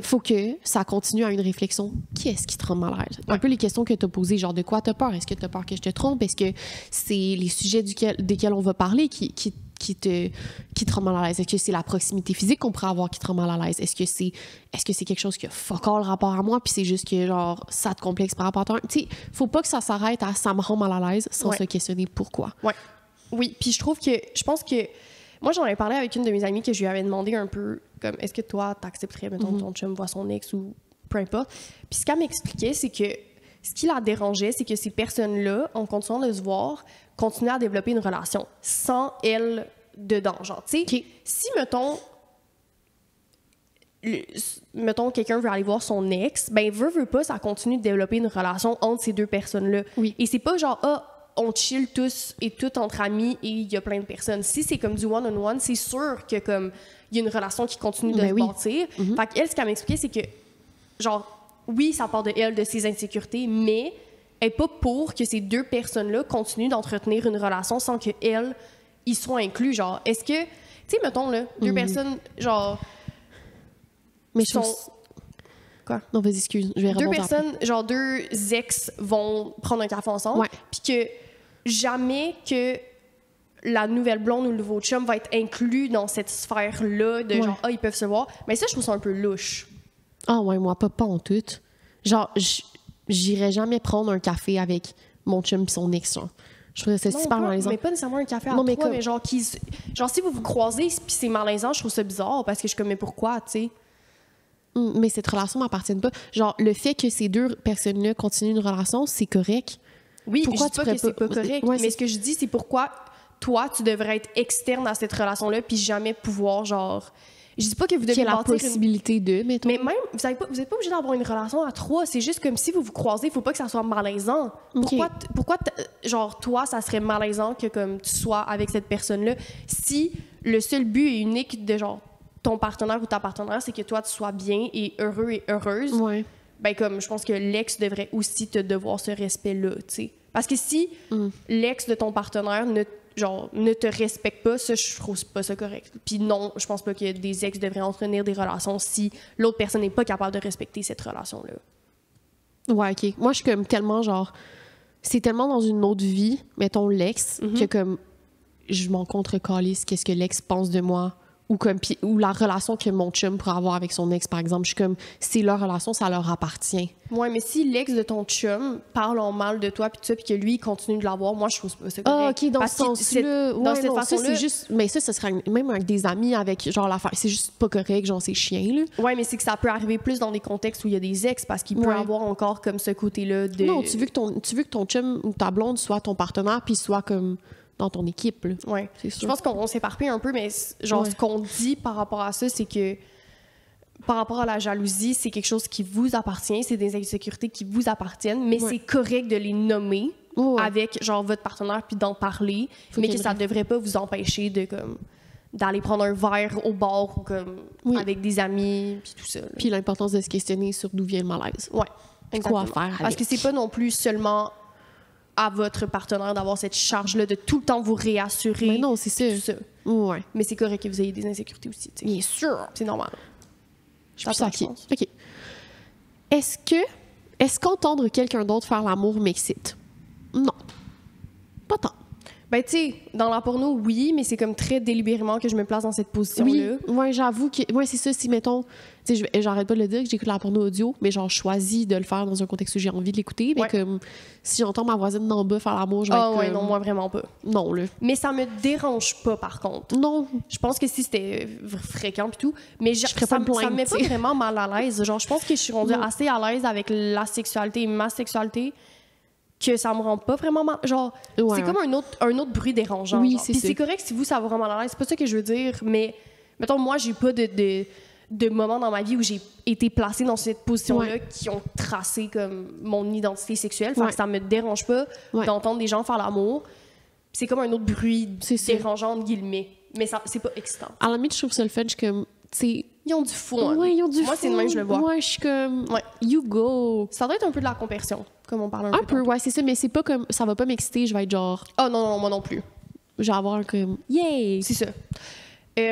Faut que ça continue à une réflexion. Qui est-ce qui te rend mal à l'aise? Un peu les questions que tu as posées, genre de quoi tu as peur? Est-ce que tu as peur que je te trompe? Est-ce que c'est les sujets desquels on va parler qui te rend mal à l'aise? Est-ce que c'est la proximité physique qu'on pourrait avoir qui te rend mal à l'aise? Est-ce que c'est quelque chose qui a fuck all rapport à moi puis c'est juste que genre ça te complexe par rapport à toi? Tu sais, faut pas que ça s'arrête à ça me rend mal à l'aise sans se questionner pourquoi. Ouais. Oui, puis je pense que moi j'en avais parlé avec une de mes amies que je lui avais demandé un peu comme est-ce que toi t'accepterais mettons ton chum voit son ex ou peu importe. Puis ce qu'elle m'expliquait c'est que ce qui la dérangeait c'est que ces personnes-là en continuant de se voir continuaient à développer une relation sans elle dedans, genre tu sais si mettons quelqu'un veut aller voir son ex, ben veut pas ça continue de développer une relation entre ces deux personnes-là. Oui. Et c'est pas genre on chill tous et toutes entre amis et il y a plein de personnes. Si c'est comme du one-on-one, c'est sûr que comme il y a une relation qui continue de se bâtir. Fait qu'elle, ce qu'elle m'expliquait, c'est que genre, oui, ça part de elle, de ses insécurités, mais elle n'est pas pour que ces deux personnes-là continuent d'entretenir une relation sans qu'elles y soient inclus. Genre, est-ce que, tu sais, mettons, là, deux personnes, genre... Mais sont... Quoi? Non, vas-y, excuse, je vais Deux répondre personnes, après. genre deux ex vont prendre un café ensemble, puis que jamais que la nouvelle blonde ou le nouveau chum va être inclus dans cette sphère-là de genre, ils peuvent se voir. Mais ça, je trouve ça un peu louche. Ah ouais, moi, pas en tout. Genre, j'irais jamais prendre un café avec mon chum et son ex, genre. Je trouve ça super malaisant. Mais pas nécessairement un café à mais trois, mais genre, genre, si vous vous croisez puis c'est malaisant, je trouve ça bizarre parce que je suis comme, mais pourquoi, tu sais? Mais cette relation m'appartient pas. Genre, le fait que ces deux personnes-là continuent une relation, c'est correct. Oui, pourquoi je dis pas que c'est pas correct, mais ce que je dis, c'est pourquoi toi, tu devrais être externe à cette relation-là puis jamais pouvoir, genre... Je dis pas que vous devez la possibilité de, mettons. Mais même, vous êtes pas obligé d'avoir une relation à 3. C'est juste comme si vous vous croisez, il faut pas que ça soit malaisant. Okay. Pourquoi genre, toi, ça serait malaisant que comme tu sois avec cette personne-là si le seul but et unique de, genre, ton partenaire ou ta partenaire, c'est que toi, tu sois bien et heureux et heureuse. Ouais. Ben, comme, je pense que l'ex devrait aussi te devoir ce respect-là, tu sais. Parce que si l'ex de ton partenaire ne te respecte pas, ça, je trouve pas ça correct. Puis non, je pense pas que des ex devraient entretenir des relations si l'autre personne n'est pas capable de respecter cette relation-là. Ouais, OK. Moi, je suis comme tellement, genre... C'est tellement dans une autre vie, mettons l'ex, que comme... Je m'en contre-calisse qu'est-ce que l'ex pense de moi. Ou la relation que mon chum pourrait avoir avec son ex, par exemple. Je suis comme... C'est leur relation, ça leur appartient. Ouais, mais si l'ex de ton chum parle en mal de toi puis tout ça, puis que lui, il continue de l'avoir, moi, je trouve pas ça correct. Ah, OK, dans ce sens-là. Dans cette façon-là... c'est juste... Mais ça serait même avec des amis, avec genre l'affaire... C'est juste pas correct, genre c'est chien, là. Ouais, mais c'est que ça peut arriver plus dans des contextes où il y a des ex, parce qu'il peut avoir encore comme ce côté-là de... Non, tu veux que ton chum ou ta blonde soit ton partenaire puis soit comme... dans ton équipe, là. Ouais. C'est sûr. Je pense qu'on s'éparpille un peu, mais genre, ce qu'on dit par rapport à ça, c'est que par rapport à la jalousie, c'est quelque chose qui vous appartient, c'est des insécurités qui vous appartiennent, mais c'est correct de les nommer avec, genre, votre partenaire puis d'en parler, mais que ça ne devrait pas vous empêcher de, comme, d'aller prendre un verre au bar ou, comme, avec des amis puis tout ça. Là. Puis l'importance de se questionner sur d'où vient le malaise. Ouais, exactement. Quoi faire avec. Parce que c'est pas non plus seulement à votre partenaire d'avoir cette charge-là de tout le temps vous réassurer. Mais non, c'est ça. Tout ça. Ouais. Mais c'est correct que vous ayez des insécurités aussi. T'sais. Bien sûr. C'est normal. Je suis ça, OK. Est-ce qu'entendre quelqu'un d'autre faire l'amour m'excite? Non. Pas tant. Ben, tu sais, dans la porno, oui, mais c'est comme très délibérément que je me place dans cette position-là. Oui, ouais, j'avoue que... Ouais, c'est ça, si, mettons... Tu sais, j'arrête pas de le dire que j'écoute la porno audio, mais genre, je choisis de le faire dans un contexte où j'ai envie de l'écouter, mais comme... Si j'entends ma voisine d'en bas faire l'amour, je vais être comme... non, moi, vraiment pas. Non, là. Mais ça me dérange pas, par contre. Non. Je pense que si c'était fréquent pis tout, mais je ferais pas ça me met pas vraiment mal à l'aise. Genre, je pense que je suis rendue assez à l'aise avec la sexualité et ma sexualité, que ça me rend pas vraiment mal. Genre, c'est comme un autre bruit dérangeant. Oui, c'est ça. Puis c'est correct si vous, ça vous rend mal à l'aise. C'est pas ça que je veux dire, mais mettons, moi, j'ai pas de moments dans ma vie où j'ai été placée dans cette position-là qui ont tracé comme mon identité sexuelle. Fait que ça me dérange pas d'entendre des gens faire l'amour. C'est comme un autre bruit dérangeant, entre guillemets. Mais ça, c'est pas excitant. À la limite, je trouve ça le fun. Je suis comme, tu ils ont du fun. Ouais, ils ont du fun. Moi, c'est de même que je le vois. Moi, je suis comme, you go. Ça doit être un peu de la compersion, comme on parle un peu. Un peu, ouais, c'est ça. Mais c'est pas comme, ça va pas m'exciter. Je vais être genre... Oh non, moi non plus. Je vais avoir comme, yay! C'est ça.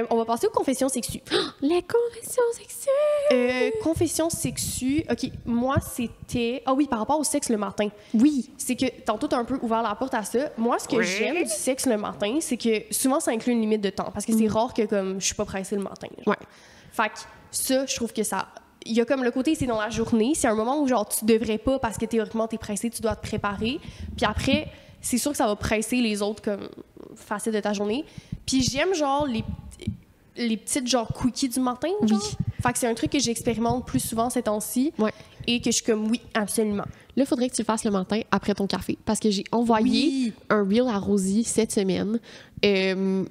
On va passer aux confessions sexues. Les confessions sexuelles! Confessions sexues. OK, moi, c'était... Ah oui, par rapport au sexe le matin. Oui. C'est que, tantôt, t'as un peu ouvert la porte à ça. Moi, ce que j'aime du sexe le matin, c'est que souvent, ça inclut une limite de temps. Parce que c'est rare que, comme, je suis pas pressée le matin. Genre. Ouais. Fait que ça, je trouve que ça... Il y a comme le côté, c'est dans la journée. C'est un moment où, genre, tu devrais pas, parce que théoriquement, t'es pressée, tu dois te préparer. Puis après, c'est sûr que ça va presser les autres, comme, facettes de ta journée. Puis j'aime, genre, les petites, genre, quickies du matin, genre. Oui. Fait que c'est un truc que j'expérimente plus souvent ces temps-ci. Ouais. Et que je suis comme, oui, absolument. Là, il faudrait que tu le fasses le matin après ton café. Parce que j'ai envoyé un reel à Rosie cette semaine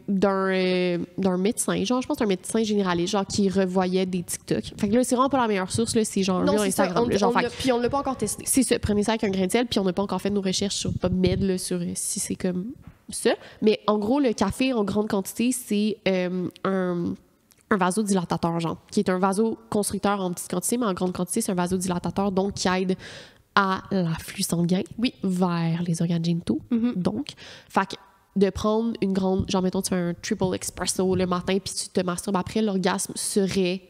d'un médecin, genre, je pense un médecin généraliste, genre, qui revoyait des TikTok. Fait que là, c'est vraiment pas la meilleure source, là, c'est genre un reel Instagram. Puis on l'a pas encore testé. C'est ça, prenez ça avec un grain de sel, puis on n'a pas encore fait nos recherches sur PubMed, là, sur si c'est comme ça. Mais en gros, le café en grande quantité, c'est un vasodilatateur, genre, qui est un vasoconstricteur en petite quantité, mais en grande quantité, c'est un vasodilatateur, donc qui aide à l'afflux sanguin vers les organes génitaux. Donc, fait que de prendre une grande, genre, mettons, tu fais un triple espresso le matin, puis tu te masturbes après, l'orgasme serait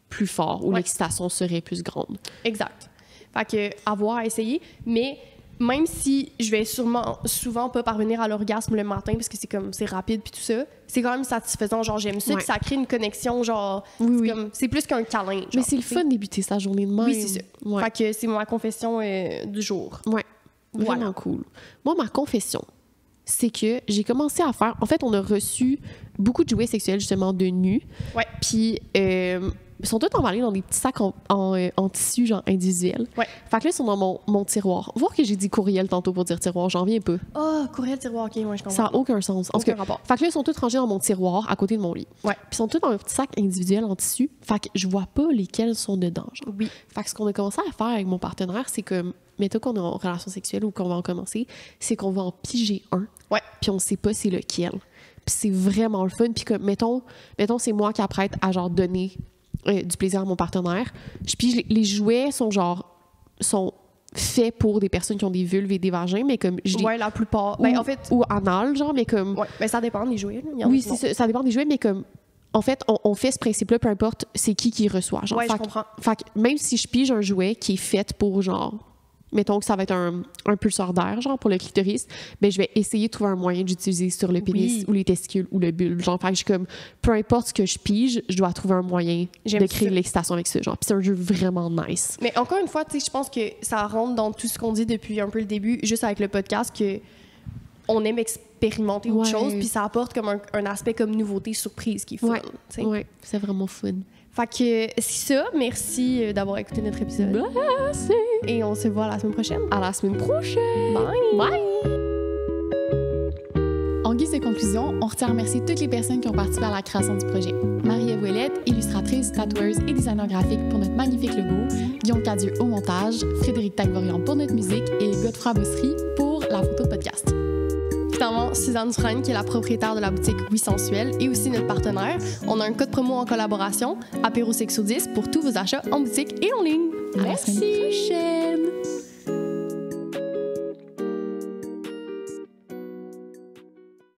plus fort ou l'excitation serait plus grande. Exact. Fait que, avoir à essayer, mais même si je vais souvent pas parvenir à l'orgasme le matin parce que c'est rapide puis tout ça, c'est quand même satisfaisant. Genre, j'aime ça que ça crée une connexion, genre, c'est plus qu'un câlin. Genre, mais c'est le fun de débuter sa journée de même. Oui, c'est ça. Ouais. Fait que c'est ma confession du jour. Ouais. Vraiment cool. Moi, ma confession, c'est que j'ai commencé à faire... En fait, on a reçu beaucoup de jouets sexuels, justement, de nus. Ouais. Puis Ils sont tous emballés dans des petits sacs en tissu, genre individuel. Ouais. Fait que là, ils sont dans mon tiroir. Voir que j'ai dit courriel tantôt pour dire tiroir, j'en viens pas. Ah, courriel, tiroir, OK, moi, je comprends. Ça n'a aucun sens. En tout cas, fait que là, ils sont tous rangés dans mon tiroir à côté de mon lit. Ouais. Puis ils sont tous dans un petit sac individuel en tissu. Fait que je vois pas lesquels sont dedans, genre. Oui. Fait que ce qu'on a commencé à faire avec mon partenaire, c'est que, mettons qu'on est en relation sexuelle ou qu'on va en commencer, c'est qu'on va en piger un. Ouais. Puis on sait pas c'est lequel. Puis c'est vraiment le fun. Puis comme, mettons c'est moi qui apprête à genre donner du plaisir à mon partenaire. Je pige, les jouets sont faits pour des personnes qui ont des vulves et des vagins, mais comme Ouais, la plupart. Ben, en fait, ou anal, genre, mais comme... Ouais, ben ça dépend des jouets. Oui, ça dépend des jouets, mais comme... En fait, on fait ce principe-là, peu importe c'est qui reçoit. Genre. Ouais, je comprends. Fait que même si je pige un jouet qui est fait pour, genre... Mettons que ça va être un pulseur d'air, genre, pour le clitoris, ben je vais essayer de trouver un moyen d'utiliser sur le pénis ou les testicules ou le bulbe. Genre, fait que je suis comme... Peu importe ce que je pige, je dois trouver un moyen de créer de l'excitation avec ça, genre. Puis c'est un jeu vraiment nice. Mais encore une fois, tu sais, je pense que ça rentre dans tout ce qu'on dit depuis un peu le début, juste avec le podcast, que on aime expérimenter autre chose, puis ça apporte comme un aspect comme nouveauté, surprise qui est fun. Ouais, c'est vraiment fun. Fait que c'est ça. Merci d'avoir écouté notre épisode. Merci. Et on se voit la semaine prochaine. À la semaine prochaine. Bye. Bye. En guise de conclusion, on retient à remercier toutes les personnes qui ont participé à la création du projet. Marie-Ève Ouellette, illustratrice, tatoueuse et designer graphique pour notre magnifique logo, Guillaume Cadieux au montage, Frédéric Tagvorian pour notre musique et Godefroy Bossery pour la photo de podcast. Finalement, Suzanne Dufresne, qui est la propriétaire de la boutique Oui Sensuel et aussi notre partenaire. On a un code promo en collaboration, Apéro Sexo 10 pour tous vos achats en boutique et en ligne. À la semaine prochaine!